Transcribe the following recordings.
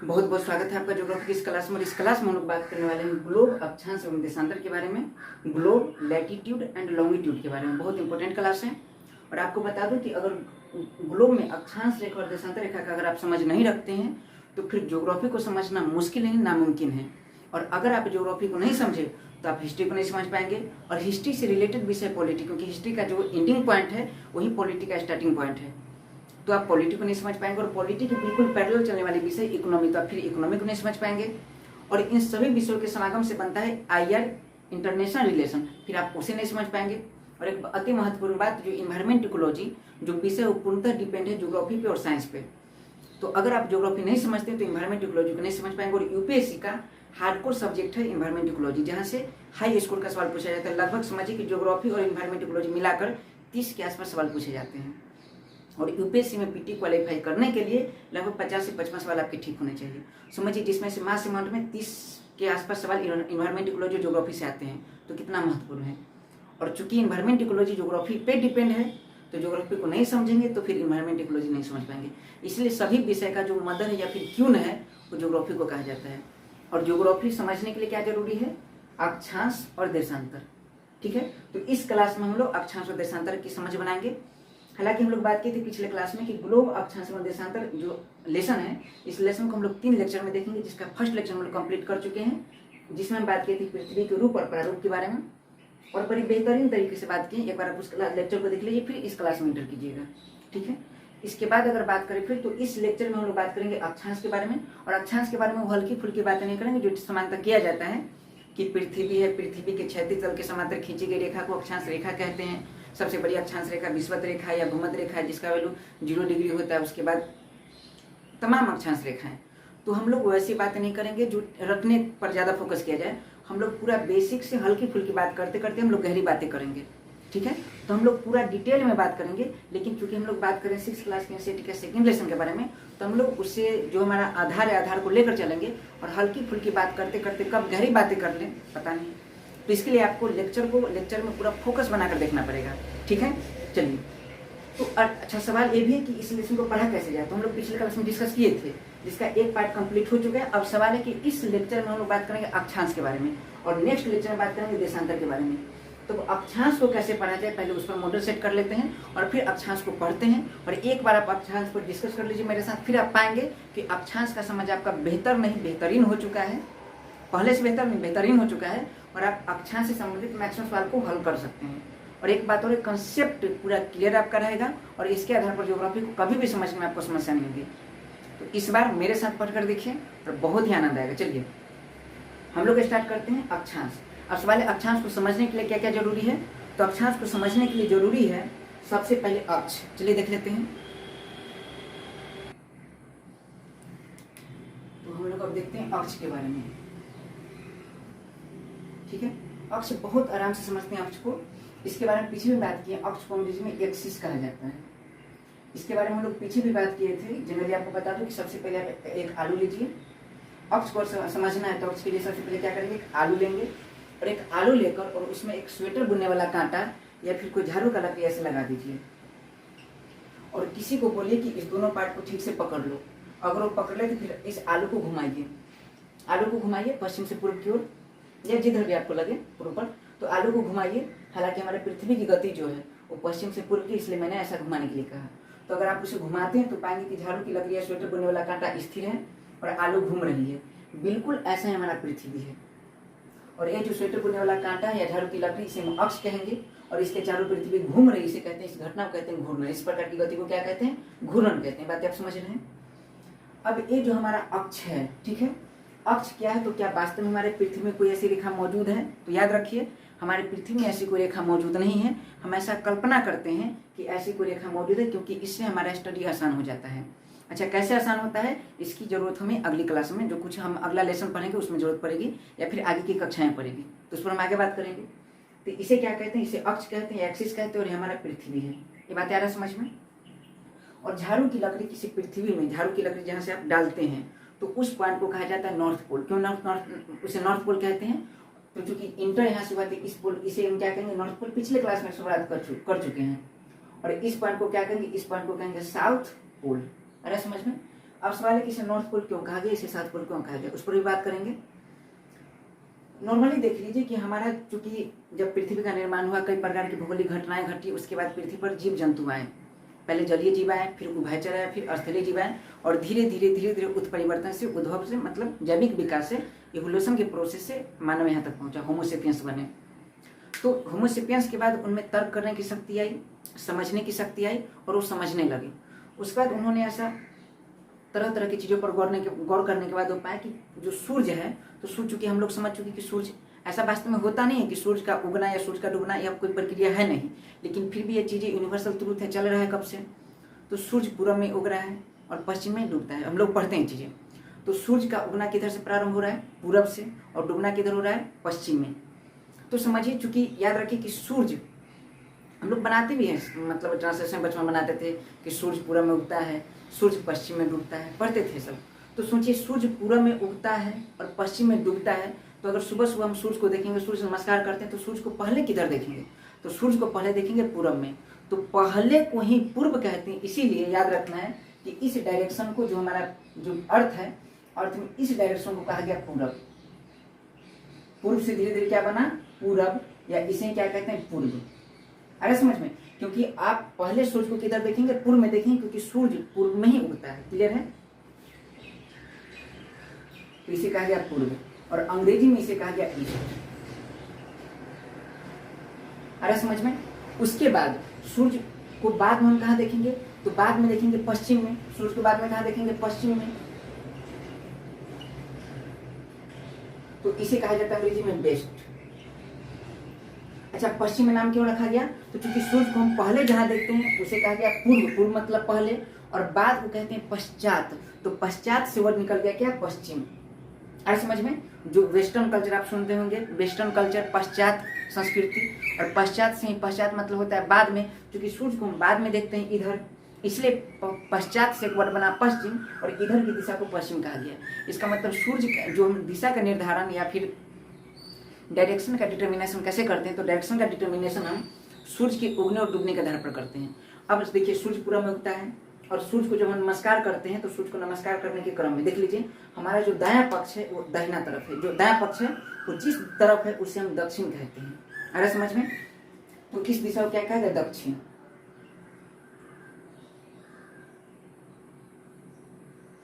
बहुत बहुत स्वागत है आपका ज्योग्राफी की इस क्लास में। और इस क्लास में हम लोग बात करने वाले हैं ग्लोब, अक्षांश एवं देशांतर के बारे में। ग्लोब, लैटिट्यूड एंड लॉन्गिट्यूड के बारे में बहुत इंपॉर्टेंट क्लास है। और आपको बता दूं कि अगर ग्लोब में अक्षांश रेखा और देशांतर रेखा का अगर आप समझ नहीं रखते हैं तो फिर ज्योग्राफी को समझना मुश्किल नहीं, नामुमकिन है। और अगर आप ज्योग्राफी को नहीं समझे तो आप हिस्ट्री को नहीं समझ पाएंगे। और हिस्ट्री से रिलेटेड विषय पॉलिटी, क्योंकि हिस्ट्री का जो एंडिंग पॉइंट है वही पॉलिटी का स्टार्टिंग पॉइंट है। तो आप पॉलिटी को नहीं समझ पाएंगे। और पॉलिटी के बिल्कुल पैरेलल चलने वाले विषय इकोनॉमी, तो आप फिर इकोनॉमी को नहीं समझ पाएंगे। और इन सभी विषयों के समागम से बनता है IR, इंटरनेशनल रिलेशन, फिर आप उसे नहीं समझ पाएंगे। और एक अति महत्वपूर्ण बात, जो इन्वायरमेंट इकोलॉजी जो विषय वो पूर्णतः डिपेंड है ज्योग्राफी पे और साइंस पे। तो अगर आप ज्योग्राफी नहीं समझते तो इन्वायरमेंट इकोलॉजी को नहीं समझ पाएंगे। और यूपीएससी का हार्डकोर सब्जेक्ट है इन्वायरमेंट इकोलॉजी, जहाँ से हाई स्कोर का सवाल पूछा जाता है। लगभग समझिए कि ज्योग्राफी और इन्वायरमेंट इकोलॉजी मिलाकर 30 के आसपास सवाल पूछे जाते हैं। और यूपीएससी में पीटी क्वालिफाई करने के लिए लगभग 50 से 55 सवाल आपके ठीक होने चाहिए। समझिए, जिसमें से मास अमाउंट में 30 के आसपास सवाल इन्वायरमेंट इकोलॉजी ज्योग्राफी से आते हैं, तो कितना महत्वपूर्ण है। और चूंकि इन्वायरमेंट इकोलॉजी ज्योग्राफी पे डिपेंड है, तो ज्योग्राफी को नहीं समझेंगे तो फिर इन्वायरमेंट इकोलॉजी नहीं समझ पाएंगे। इसलिए सभी विषय का जो मदर है या फिर क्यून है वो ज्योग्राफी को कहा जाता है। और ज्योग्राफी समझने के लिए क्या जरूरी है? अक्षांश और देशांतर। ठीक है, तो इस क्लास में हम लोग अक्षांश और देशांतर की समझ बनाएंगे। हालांकि हम लोग बात की थी पिछले क्लास में कि ग्लोब, अक्षांश एवं देशांतर जो लेसन है, इस लेसन को हम लोग 3 लेक्चर में देखेंगे, जिसका फर्स्ट लेक्चर हम लोग कंप्लीट कर चुके हैं, जिसमें हम बात की थी पृथ्वी के रूप और प्रारूप के बारे में। और बड़ी बेहतरीन तरीके से बात की। एक बार आप उस लेक्चर को देख लीजिए, फिर इस क्लास में इंटर कीजिएगा। ठीक है, इसके बाद अगर बात करें फिर, तो इस लेक्चर में हम लोग बात करेंगे अक्षांश के बारे में। और अक्षांश के बारे में हल्की फुल्की बातें नहीं करेंगे। जो समानता किया जाता है कि पृथ्वी है, पृथ्वी के क्षैतिज तल के समांतर खींची गई रेखा को अक्षांश रेखा कहते हैं। सबसे बड़ी अक्षांश रेखा विषुवत रेखा या भूमध्य रेखा है, जिसका वैल्यू 0 डिग्री होता है। उसके बाद तमाम अक्षांश रेखाएं। तो हम लोग वैसी बातें नहीं करेंगे जो रखने पर ज्यादा फोकस किया जाए। हम लोग पूरा बेसिक से हल्की फुल्की बात करते करते हम लोग गहरी बातें करेंगे। ठीक है, तो हम लोग पूरा डिटेल में बात करेंगे। लेकिन चूंकि हम लोग बात करें 6th क्लास के एनसीईआरटी के सेकंड लेसन के बारे में, तो हम लोग उससे जो हमारा आधार है, आधार को लेकर चलेंगे। और हल्की फुल्की बात करते करते कब गहरी बातें कर लें पता नहीं। तो इसके लिए आपको लेक्चर में पूरा फोकस बनाकर देखना पड़ेगा। ठीक है, चलिए। तो अच्छा सवाल ये भी है कि इस लेसन को पढ़ा कैसे जाए। तो हम लोग पिछले क्लास में डिस्कस किए थे, जिसका एक पार्ट कंप्लीट हो चुका है। अब सवाल है कि इस लेक्चर में हम लोग बात करेंगे अक्षांश के बारे में, और नेक्स्ट लेक्चर में बात करेंगे देशांतर के बारे में। तो अक्षांश को कैसे पढ़ा जाए, पहले उस पर मॉडल सेट कर लेते हैं और फिर अक्षांश को पढ़ते हैं। और एक बार आप अक्षांश पर डिस्कस कर लीजिए मेरे साथ, फिर आप पाएंगे कि अक्षांश का समझ आपका बेहतर नहीं बेहतरीन हो चुका है। पहले से बेहतर नहीं बेहतरीन हो चुका है। और आप अक्षांश से संबंधित मैक्सिमम सवाल को हल कर सकते हैं। और एक बात और, कंसेप्ट पूरा क्लियर आपका रहेगा। और इसके आधार पर ज्योग्राफी को कभी भी समझने में आपको समस्या नहीं होगी। तो इस बार मेरे साथ पढ़कर देखिए और बहुत ही आनंद आएगा। चलिए हम लोग स्टार्ट करते हैं अक्षांश। अब सवाल है अक्षांश को समझने के लिए क्या क्या जरूरी है। तो अक्षांश को समझने के लिए जरूरी है सबसे पहले अक्ष। चलिए देख लेते हैं। तो हम लोग अब देखते हैं अक्ष के बारे में। ठीक है, अक्ष बहुत आराम से समझते हैं अक्ष को। इसके बारे में पीछे भी बात की है। अक्ष को अंग्रेजी में एक्सिस कहा जाता है। इसके बारे में हम लोग पीछे भी बात किए थे। जनरली आपको बता दूं कि सबसे पहले आप एक आलू लीजिए। अक्ष को समझना है तो अक्ष के लिए सबसे पहले क्या करेंगे, एक आलू लेंगे। और एक आलू लेकर और उसमें एक स्वेटर बुनने वाला कांटा या फिर कोई झाड़ू का लकड़ी ऐसे लगा दीजिए। और किसी को बोलिए कि इस दोनों पार्ट को ठीक से पकड़ लो। अगर वो पकड़ ले तो फिर इस आलू को घुमाइए। आलू को घुमाइए पश्चिम से पूर्व की ओर, या जिधर भी आपको लगे पूर्व पर। तो आलू को घुमाइए। हालांकि हमारे पृथ्वी की गति जो है वो पश्चिम से पूर्व की, इसलिए मैंने ऐसा घुमाने के लिए कहा। तो अगर आप उसे घुमाते हैं तो पाएंगे कि झाड़ू की लकड़ी या स्वेटर बुनने वाला कांटा स्थिर है और आलू घूम रही है। बिल्कुल ऐसा ही हमारा पृथ्वी है। और ये जो स्वेटर बुनने वाला कांटा है या झाड़ू की लकड़ी, इसे हम अक्ष कहेंगे। और इसके चारों पृथ्वी घूम रही, इसे कहते हैं, इस घटना को कहते हैं घूर्णन। इस प्रकार की गति को क्या कहते हैं, घूर्णन कहते हैं। बात आप समझ रहे हैं। अब ये जो हमारा अक्ष है, ठीक है, अक्ष क्या है, तो क्या वास्तव में हमारे पृथ्वी में कोई ऐसी रेखा मौजूद है? तो याद रखिए, हमारे पृथ्वी में ऐसी कोई रेखा मौजूद नहीं है। हम ऐसा कल्पना करते हैं कि ऐसी कोई रेखा मौजूद है, क्योंकि इससे हमारा स्टडी आसान हो जाता है। अच्छा, कैसे आसान होता है इसकी जरूरत हमें अगली क्लास में, जो कुछ हम अगला लेसन पढ़ेंगे उसमें जरूरत पड़ेगी, या फिर आगे की कक्षाएं पड़ेगी, तो उस पर हम आगे बात करेंगे। तो इसे क्या कहते हैं, इसे अक्ष कहते हैं, एक्सिस कहते हैं। और ये हमारा पृथ्वी है। ये बात आ रहा है समझ में। और झाड़ू की लकड़ी किसी पृथ्वी में, झाड़ू की लकड़ी जहाँ से आप डालते हैं, तो उस पॉइंट को कहा जाता है नॉर्थ पोल। क्यों उसे नॉर्थ पोल कहते हैं? तो चूंकि इंटर यहाँ से हुआ था, इस पोल, इसे हम क्या कहेंगे, नॉर्थ पोल। पिछले क्लास में शुरुआत कर चुके हैं। और इस पॉइंट को क्या कहेंगे, इस पॉइंट को कहेंगे साउथ पोल। अरे समझ में। अब सवाल है कि इसे नॉर्थ पोल क्यों कहा गया, इसे साउथ पोल क्यों कहा गया, उस पर भी बात करेंगे। नॉर्मली देख लीजिए कि हमारा चूंकि जब पृथ्वी का निर्माण हुआ, कई प्रकार की भौगोलिक घटनाएं घटी, उसके बाद पृथ्वी पर जीव जंतु आए। पहले जलीय जीव आए, फिर उभयचर आए, फिर स्थलीय जीव आए, और धीरे धीरे उत्परिवर्तन से, उद्भव से, मतलब जैविक विकास से, इवोल्यूशन के प्रोसेस से मानव यहाँ तक पहुंचा, होमोसेपियंस बने। तो होमोसेपियंस के बाद उनमें तर्क करने की शक्ति आई, समझने की शक्ति आई, और वो समझने लगे। उसके बाद उन्होंने ऐसा तरह तरह की चीज़ों पर गौर करने के बाद वो पाया कि जो सूर्य है, तो सूर्य, चूंकि हम लोग समझ चुके कि सूर्य ऐसा वास्तव में होता नहीं है कि सूर्य का उगना या सूर्य का डूबना यह कोई प्रक्रिया है नहीं, लेकिन फिर भी ये चीज़ें यूनिवर्सल ट्रूथ है, चल रहा है कब से। तो सूर्य पूर्व में उग रहा है और पश्चिम में डूबता है, हम लोग पढ़ते हैं चीज़ें। तो सूर्य का उगना किधर से प्रारंभ हो रहा है, पूरब से, और डूबना किधर हो रहा है, पश्चिम में। तो समझिए, चूंकि याद रखिए कि सूर्य हम लोग बनाते भी हैं, मतलब ट्रांसलेशन बचपन बनाते थे कि सूर्य पूरब में उगता है, सूर्य पश्चिम में डूबता है, पढ़ते थे सब। तो सोचिए, सूर्य पूरब में उगता है और पश्चिम में डूबता है, तो अगर सुबह सुबह हम सूर्य को देखेंगे, सूर्य नमस्कार करते हैं, तो सूर्य को पहले किधर देखेंगे, तो सूर्य को पहले देखेंगे पूरब में। तो पहले को ही पूर्व कहते हैं, इसीलिए याद रखना है कि इस डायरेक्शन को, जो हमारा जो अर्थ है, अर्थ में इस डायरेक्शन को कहा गया पूरब। पूर्व से धीरे धीरे क्या बना, पूरब, या इसे क्या कहते हैं, पूर्व। अरे समझ में, क्योंकि आप पहले सूर्य को किधर देखेंगे, पूर्व में देखेंगे, क्योंकि सूर्य पूर्व में ही उगता है। क्लियर है? तो इसे कहा गया पूर्व, और अंग्रेजी में इसे कहा गया ईस्ट। अरे समझ में। उसके बाद सूर्य को बाद में हम कहाँ देखेंगे, तो बाद में देखेंगे पश्चिम में। सूर्य को बाद में कहाँ देखेंगे, पश्चिम में। तो इसे कहा जाता है अंग्रेजी में वेस्ट। अच्छा, पश्चिम में नाम क्यों रखा गया, तो क्योंकि सूर्य को हम पहले जहां देखते हैं उसे कहा गया पूर्व, पूर्व मतलब पहले, और बाद को कहते हैं पश्चात। तो पश्चात से वर्ड निकल गया क्या, पश्चिम। अरे समझ में। जो वेस्टर्न कल्चर आप सुनते होंगे, वेस्टर्न कल्चर, पश्चात संस्कृति, और पश्चात से ही, पश्चात मतलब होता है बाद में, क्योंकि सूर्य को हम बाद में देखते हैं इधर, इसलिए पश्चात से एक वर्ड बना पश्चिम, और इधर की दिशा को पश्चिम कहा गया। इसका मतलब सूर्य जो हम दिशा का निर्धारण या फिर डायरेक्शन का डिटर्मिनेशन कैसे करते हैं, तो डायरेक्शन का डिटर्मिनेशन हम सूर्य के उगने और डूबने के आधार पर करते हैं। अब देखिए, सूर्य पूरब में उगता है, और सूर्य को जब हम नमस्कार करते हैं, तो सूर्य को नमस्कार करने के क्रम में देख लीजिए, हमारा जो दायां पक्ष है वो दाहिना तरफ है, जो दायां पक्ष है वो जिस तरफ है उसे हम दक्षिण कहते हैं। अरे समझ में। तो किस दिशा को क्या कहा गया, दक्षिण।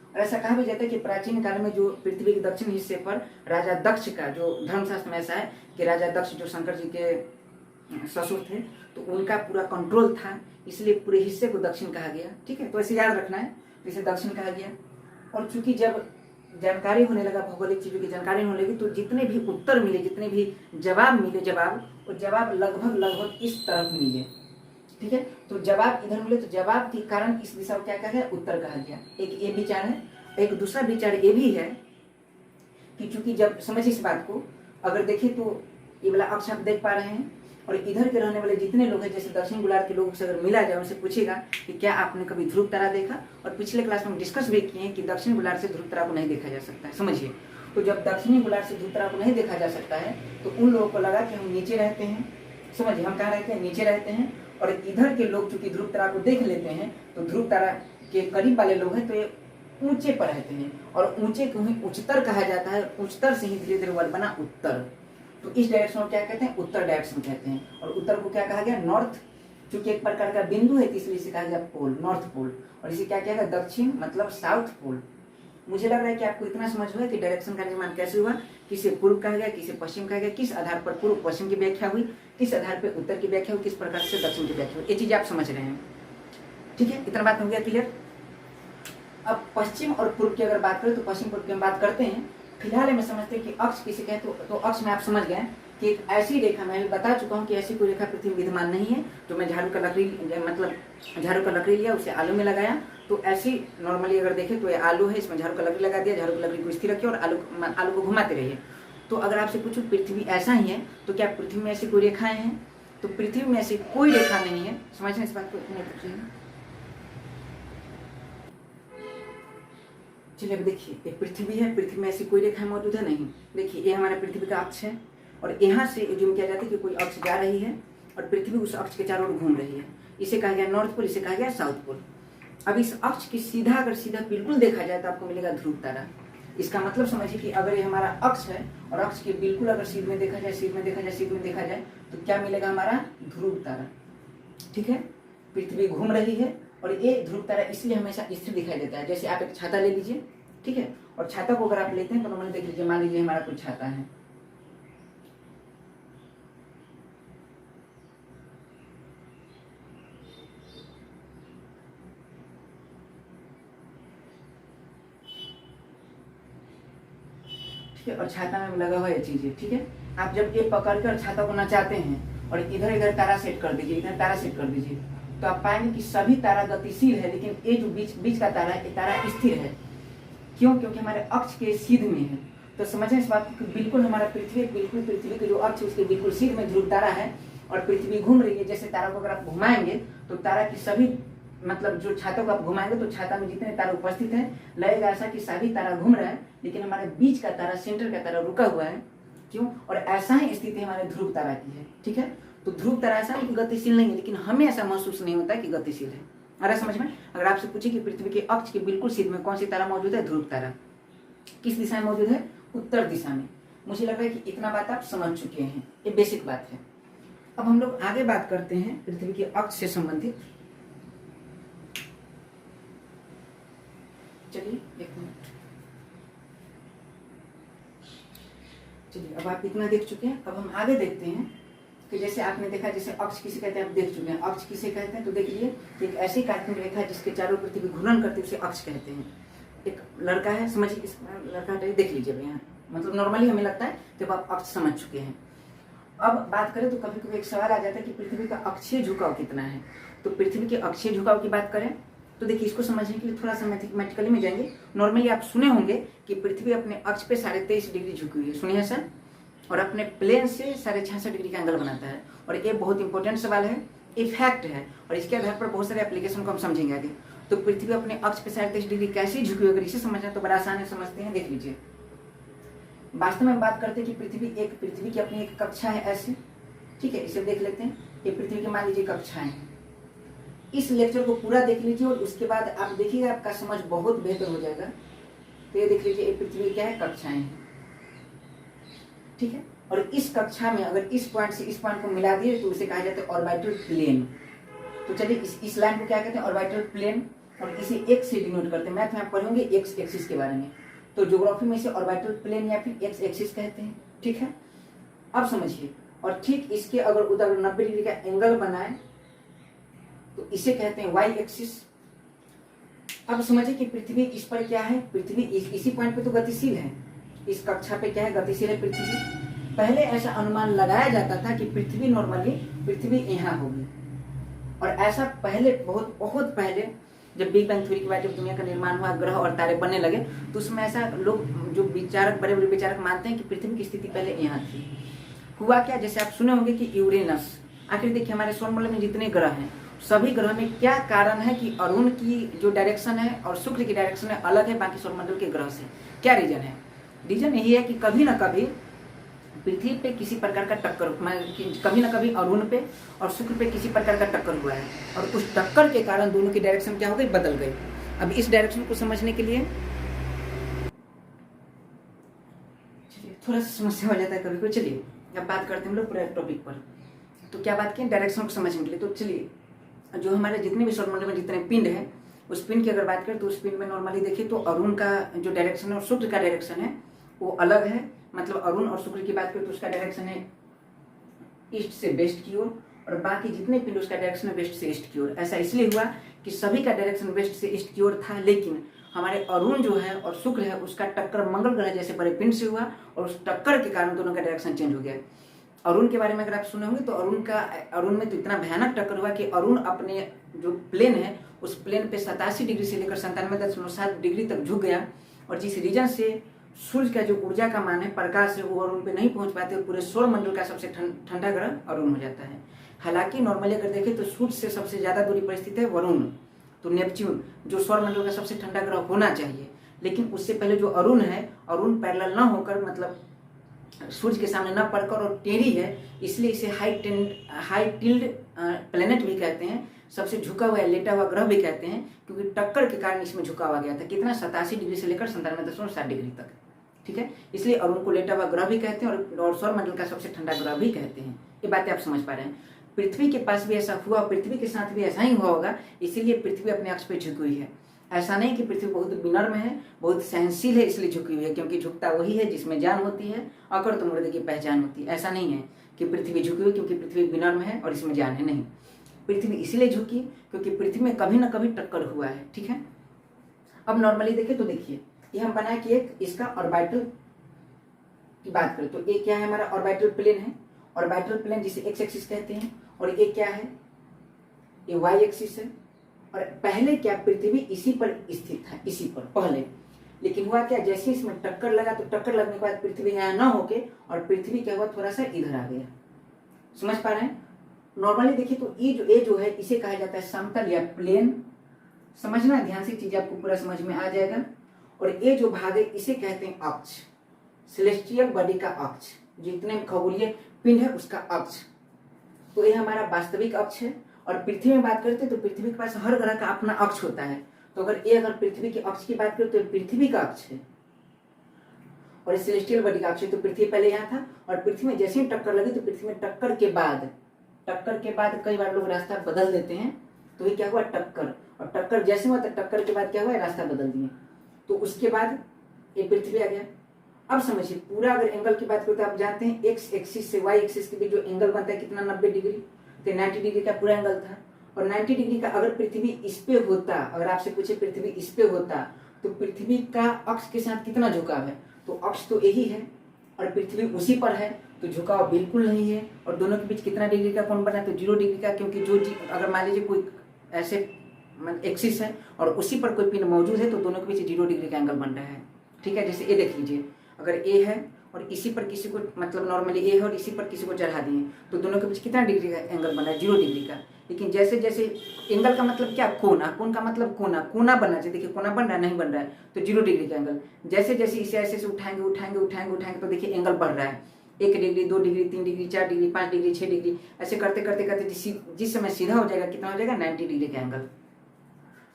और ऐसा कहा भी जाता है कि प्राचीन काल में जो पृथ्वी के दक्षिण हिस्से पर राजा दक्ष का, जो धर्मशास्त्र में ऐसा है कि राजा दक्ष जो शंकर जी के ससुर थे, तो उनका पूरा कंट्रोल था, इसलिए पूरे हिस्से को दक्षिण कहा गया। ठीक है, तो ऐसे याद रखना है, इसे दक्षिण कहा गया। और चूंकि जब जानकारी होने लगा, भौगोलिक चीजों की जानकारी होने लगी, तो जितने भी उत्तर मिले, जितने भी जवाब मिले, वो जवाब लगभग इस तरफ मिले। ठीक है, तो जवाब इधर मिले, तो जवाब के कारण इस दिशा को क्या कहा गया, उत्तर कहा गया। एक ये विचार है। एक दूसरा विचार ये भी है कि चूंकि जब समझिए इस बात को, अगर देखें तो ये वाला अक्ष आप देख पा रहे हैं, और इधर के रहने वाले जितने लोग हैं, जैसे दक्षिण गोलार्ध के लोगों से अगर मिला जाए, उनसे पूछेगा कि क्या आपने कभी ध्रुव तारा देखा, और पिछले क्लास में डिस्कस भी किए हैं कि दक्षिण गोलार्ध से ध्रुव तारा को नहीं देखा जा सकता है। समझिए, तो जब दक्षिणी गोलार्ध से ध्रुव तारा को नहीं देखा जा सकता है, तो उन लोगों को लगा कि हम नीचे रहते हैं। समझिए, हम कहाँ रहते हैं, नीचे रहते हैं, और इधर के लोग चूंकि ध्रुव तारा को देख लेते हैं, तो ध्रुव तारा के करीब वाले लोग हैं, तो ये ऊंचे पर रहते हैं, और ऊंचे को ही उच्चतर कहा जाता है। उच्चतर से ही धीरे धीरे वर्ड बना उत्तर। तो इस डायरेक्शन को क्या कहते हैं, उत्तर डायरेक्शन कहते हैं। और उत्तर को क्या कहा गया, नॉर्थ, चूंकि एक प्रकार का बिंदु है, इसलिए इसे कहा गया पोल, नॉर्थ पोल। और इसे क्या कहा गया, दक्षिण मतलब साउथ पोल। मुझे लग रहा है कि आपको इतना समझ हुआ कि डायरेक्शन का निर्माण कैसे हुआ, किसे पूर्व कहा गया, किसे पश्चिम कहा गया, किस आधार पर पूर्व पश्चिम की व्याख्या हुई, किस आधार पर उत्तर की व्याख्या हुई, किस प्रकार से दक्षिण की व्याख्या हुई। ये चीज आप समझ रहे हैं। ठीक है, इतना बात हो गया क्लियर। अब पश्चिम और पूर्व की अगर बात करें, तो पश्चिम पूर्व की हम बात करते हैं। फिलहाल में समझते हैं कि अक्ष किसे कहते हैं। तो अक्ष में आप समझ गए कि एक ऐसी रेखा, मैं बता चुका हूं कि ऐसी कोई रेखा पृथ्वी में विद्यमान नहीं है। तो मैं झाड़ू का लकड़ी, मतलब झाड़ू का लकड़ी लिया, उसे आलू में लगाया, तो ऐसी नॉर्मली अगर देखें तो ये आलू है, इसमें झाड़ू का लकड़ी लगा दिया, झाड़ू की लकड़ी को स्थिर रखिए और आलू को घुमाते रहिए। तो अगर आपसे पूछूं पृथ्वी ऐसा ही है, तो क्या पृथ्वी में ऐसी कोई रेखाएं हैं, तो पृथ्वी में ऐसी कोई रेखा नहीं है। समझ रहे इस बात को। चलिए अब देखिए, एक पृथ्वी है, पृथ्वी में ऐसी कोई रेखा मौजूद है नहीं। देखिए, ये हमारा पृथ्वी का अक्ष है, और यहाँ से एज्यूम किया जाता है कि कोई अक्ष जा रही है और पृथ्वी उस अक्ष के चारों ओर घूम रही है। इसे कहा गया नॉर्थ पोल, इसे कहा गया साउथ पोल। अब इस अक्ष की सीधा अगर सीधा बिल्कुल देखा जाए तो आपको मिलेगा ध्रुव तारा। इसका मतलब समझिए कि अगर ये हमारा अक्ष है और अक्ष के बिल्कुल अगर सीध में देखा जाए, सीध में देखा जाए, सीध में देखा जाए तो क्या मिलेगा? हमारा ध्रुव तारा। ठीक है, पृथ्वी घूम रही है और ये ध्रुव तारा इसलिए हमेशा स्थिर दिखाई देता है। जैसे आप एक छाता ले लीजिए, ठीक है, और छाता को अगर आप लेते हैं तो नॉर्मली देख लीजिए, मान लीजिए हमारा कोई छाता है, और छाता में लगा हुआ ये चीज है। ठीक है, आप जब ये पकड़कर छाता को नचाते हैं और इधर इधर तारा सेट कर दीजिए, इधर तारा सेट कर दीजिए, तो आप पाएंगे कि सभी तारा गतिशील है, लेकिन ये जो बीच का तारा है, ये तारा स्थिर है। क्यों? क्योंकि हमारे अक्ष के सीध में है। तो समझें इस बात को, बिल्कुल हमारा पृथ्वी के जो अक्ष उसके बिल्कुल सीध में ध्रुव तारा है और पृथ्वी घूम रही है। जैसे तारा को अगर आप घुमाएंगे तो तारा की सभी मतलब जो छाता को आप घुमाएंगे तो छाता में जितने तारा उपस्थित है लगेगा ऐसा कि सभी तारा घूम रहा है, लेकिन हमारे बीच का तारा, सेंटर का तारा रुका हुआ है। क्यों? और ऐसा ही स्थिति हमारे ध्रुव तारा की है। ठीक है, तो ध्रुव तारा ऐसा नहीं कि गतिशील नहीं है, लेकिन हमें ऐसा महसूस नहीं होता कि गतिशील है। अरे समझ में, अगर आपसे पूछे कि पृथ्वी के अक्ष के बिल्कुल सीध में कौन सी तारा मौजूद है? ध्रुव तारा। किस दिशा में मौजूद है? उत्तर दिशा में। मुझे लग रहा है कि इतना बात आप समझ चुके हैं, ये बेसिक बात है। अब हम लोग आगे बात करते हैं पृथ्वी के अक्ष से संबंधित। चलिए एक मिनट, चलिए अब आप इतना देख चुके हैं, अब हम आगे देखते हैं कि जैसे आपने देखा, जैसे अक्ष किसे कहते हैं आप देख चुके हैं। अक्ष किसे कहते हैं तो देख लीजिए, एक ऐसी काल्पनिक रेखा जिसके चारों पृथ्वी घूर्णन करती है उसे अक्ष कहते हैं। एक लड़का है, समझिए इस लड़का देख लीजिए यहाँ, मतलब नॉर्मली हमें लगता है जब आप अक्ष समझ चुके हैं। अब बात करें तो कभी कभी एक सवाल आ जाता है कि पृथ्वी का अक्षीय झुकाव कितना है। तो पृथ्वी के अक्षीय झुकाव की बात करें तो देखिए, इसको समझने के लिए थोड़ा सा मैथमेटिकली में जाएंगे। नॉर्मली आप सुने होंगे कि पृथ्वी अपने अक्ष पे 23.5 डिग्री झुकी हुई है, सुनिए सर, और अपने प्लेन से 66.5 डिग्री का एंगल बनाता है। और ये बहुत इंपॉर्टेंट सवाल है, ये फैक्ट है, और इसके आधार पर बहुत सारे एप्लीकेशन को हम समझेंगे आगे। तो पृथ्वी अपने अक्ष पे 23.5 डिग्री कैसे झुकी हुई, अगर इसे समझना तो बड़ा आसान है, समझते हैं, देख लीजिए। वास्तव में बात करते हैं कि पृथ्वी की अपनी एक कक्षा है ऐसे, ठीक है, इसे देख लेते हैं। ये पृथ्वी की मान लीजिए कक्षाएं। इस लेक्चर को पूरा देख लीजिए और उसके बाद आप देखिएगा आपका समझ बहुत बेहतर हो जाएगा। तो ये देख लीजिए, ये पृथ्वी क्या है? कक्षाएं हैं। ठीक है, और इस कक्षा में अगर इस पॉइंट से इस पॉइंट को मिला दिए तो उसे कहा जाता है ऑर्बिटल प्लेन। तो चलिए इस लाइन को क्या कहते हैं? ऑर्बिटल प्लेन, और इसे एक्स से डिनोट करते हैं। मैथ में आप पढ़ेंगे एक्स एक्सिस के बारे में, तो ज्योग्राफी में इसे ऑर्बिटल प्लेन या फिर एक्स एक्सिस कहते हैं। ठीक है, अब समझिए, और ठीक इसके अगर उधर 90 डिग्री का एंगल बनाए तो इसे कहते हैं वाई एक्सिस। अब समझिए कि पृथ्वी इस पर क्या है? पृथ्वी इसी पॉइंट पे तो गतिशील है, इस कक्षा पे क्या है? गतिशील है पृथ्वी। पहले ऐसा अनुमान लगाया जाता था कि पृथ्वी नॉर्मली पृथ्वी यहाँ होगी, और ऐसा पहले बहुत पहले जब बिग बैंग थ्योरी के बाद जब दुनिया का निर्माण हुआ, ग्रह और तारे बनने लगे, तो उसमें ऐसा लोग जो विचारक, बड़े बड़े विचारक मानते हैं कि पृथ्वी की स्थिति पहले यहाँ थी। हुआ क्या? जैसे आप सुने होंगे कि यूरेनस, आखिर देखिए हमारे सौरमंडल में जितने ग्रह हैं सभी ग्रह में क्या कारण है कि अरुण की जो डायरेक्शन है और शुक्र की डायरेक्शन है अलग है बाकी सौरमंडल के ग्रह से। क्या रीजन है? रीजन यही है कि कभी ना कभी पृथ्वी पे किसी प्रकार का टक्कर, कभी ना कभी अरुण पे और शुक्र पे किसी प्रकार का टक्कर हुआ है, और उस टक्कर के कारण दोनों की डायरेक्शन क्या हो गई? बदल गई। अब इस डायरेक्शन को समझने के लिए थोड़ा सा समस्या हो जाता है कभी कभी। चलिए अब बात करते हैं हम लोग पूरे टॉपिक पर। तो क्या बात की? डायरेक्शन को समझने के लिए। तो चलिए, जो हमारे जितने भी सौरमंडल में जितने पिंड है, उस पिंड की अगर बात करें तो उस पिंड में नॉर्मली देखिए तो अरुण का जो डायरेक्शन है और शुक्र का डायरेक्शन है वो अलग है। मतलब अरुण और शुक्र की बात करें तो उसका डायरेक्शन है ईस्ट से वेस्ट की ओर, और बाकी जितने पिंड उसका डायरेक्शन है वेस्ट से ईस्ट की ओर। ऐसा इसलिए हुआ कि सभी का डायरेक्शन वेस्ट से ईस्ट की ओर था, लेकिन हमारे अरुण जो है और शुक्र है उसका टक्कर मंगल ग्रह जैसे बड़े पिंड से हुआ, और उस टक्कर के कारण दोनों का डायरेक्शन चेंज हो गया। अरुण के बारे में अगर आप सुने होंगे तो अरुण में तो इतना भयानक टक्कर हुआ कि अरुण अपने जो प्लेन है उस प्लेन पे 87 डिग्री से लेकर 97.7 डिग्री तक झुक गया, और जिस रीजन से सूर्य का जो ऊर्जा का मान है, प्रकाश है, वो अरुण पे नहीं पहुंच पाते, और पूरे सौरमंडल का सबसे ठंडा ग्रह अरुण हो जाता है। हालांकि नॉर्मली अगर देखें तो सूर्य से सबसे ज्यादा दूरी पर स्थित है वरुण, तो नेपच्यून जो सौरमंडल का सबसे ठंडा ग्रह होना चाहिए, लेकिन उससे पहले जो अरुण है, अरुण पैरेलल न होकर मतलब सूर्य के सामने न पड़कर और टेढ़ी है, इसलिए इसे हाई टिल्ड प्लेनेट भी कहते हैं, सबसे झुका हुआ या लेटा हुआ ग्रह भी कहते हैं, क्योंकि टक्कर के कारण इसमें झुका हुआ गया था। कितना? 87 डिग्री से लेकर 97.7 डिग्री तक। ठीक है, इसलिए अरुण को लेटा हुआ ग्रह भी कहते हैं और सौर मंडल का सबसे ठंडा ग्रह भी कहते हैं। ये बातें आप समझ पा रहे हैं। पृथ्वी के पास भी ऐसा हुआ, पृथ्वी के साथ भी ऐसा ही हुआ होगा, इसीलिए पृथ्वी अपने अक्ष पे झुकी हुई है। ऐसा नहीं कि पृथ्वी बहुत विनम्र है, बहुत सहनशील है इसलिए झुकी हुई है, क्योंकि झुकता वही है जिसमें जान होती है, अकड़ तो मुर्दे की पहचान होती है। ऐसा नहीं है कि पृथ्वी झुकी हुई क्योंकि पृथ्वी विनम्र है और इसमें जान है, नहीं। पृथ्वी इसलिए झुकी क्योंकि पृथ्वी में कभी ना कभी टक्कर हुआ है। ठीक है, अब नॉर्मली देखें तो देखिए ये हम बनाए कि एक इसका ऑर्बिटल की बात करें तो एक क्या है, हमारा ऑर्बिटल प्लेन है। ऑर्बिटल प्लेन जिसे एक्स एक्सिस कहते हैं, और एक क्या है, ये वाई एक्सिस है। और पहले क्या पृथ्वी इसी पर स्थित था, इसी पर पहले, लेकिन हुआ क्या, जैसे इसमें टक्कर लगा तो टक्कर लगने के बाद पृथ्वी यहाँ ना होके और पृथ्वी क्या हुआ, थोड़ा सा इधर आ गया। समझ पा रहे हैं? नॉर्मली देखिए तो ये जो है इसे कहा जाता है समतल या प्लेन। समझना ध्यान से, चीज आपको पूरा समझ में आ जाएगा। और ये जो भाग है इसे कहते हैं अक्ष, सेलेस्टियल बॉडी का अक्ष, जितने खगोलीय पिंड है उसका अक्ष। तो ये हमारा वास्तविक अक्ष है। और पृथ्वी में बात करते हैं तो पृथ्वी के पास हर ग्रह का अपना अक्ष होता है। तो अगर पृथ्वी के अक्ष की बात करें तो पृथ्वी का अक्ष है और ये सेलेस्टियल बॉडी का अक्ष है। तो पृथ्वी पहले यहाँ था और पृथ्वी में जैसे ही टक्कर लगी तो पृथ्वी में टक्कर के बाद कई बार लोग रास्ता बदल देते हैं। तो ये क्या हुआ, टक्कर, और टक्कर जैसे हुआ तो टक्कर के बाद क्या हुआ, रास्ता बदल दिए। तो उसके बाद ये पृथ्वी आ गया। अब समझिए पूरा अगर एंगल की बात करें तो आप जानते हैं एक्स एक्सिस से वाई एक्सिस के बीच जो एंगल बनता है कितना, 90 डिग्री। तो 90 डिग्री का पूरा एंगल था। और 90 डिग्री का अगर पृथ्वी इस पे होता, अगर आपसे पूछे पृथ्वी इस पे होता तो पृथ्वी का अक्ष के साथ कितना झुकाव है, तो अक्ष तो यही है और पृथ्वी उसी पर है, तो झुकाव बिल्कुल नहीं है। और दोनों के बीच कितना डिग्री का कोण बना, तो 0 डिग्री का, क्योंकि अगर मान लीजिए कोई ऐसे एक्सिस है और उसी पर कोई पिंड मौजूद है तो दोनों के बीच 0 डिग्री का एंगल बन रहा है। ठीक है, जैसे ये देख लीजिए, अगर ए है और इसी पर किसी को, मतलब नॉर्मली ए है और इसी पर किसी को चढ़ा दिए तो दोनों के बीच कितना डिग्री का एंगल बना है, 0 डिग्री का। लेकिन जैसे जैसे एंगल का मतलब क्या, कोना, कोण का मतलब कोना बनना चाहिए। देखिए कोना बन रहा है, नहीं बन रहा है, तो 0 डिग्री का एंगल। जैसे जैसे इसे ऐसे उठाएंगे तो देखिए एंगल बढ़ रहा है, 1 degree, 2 degree, 3 degree, 4 degree, 5 degree, 6 degree, ऐसे करते करते जिस समय सीधा हो जाएगा कितना हो जाएगा, 90 डिग्री का एंगल।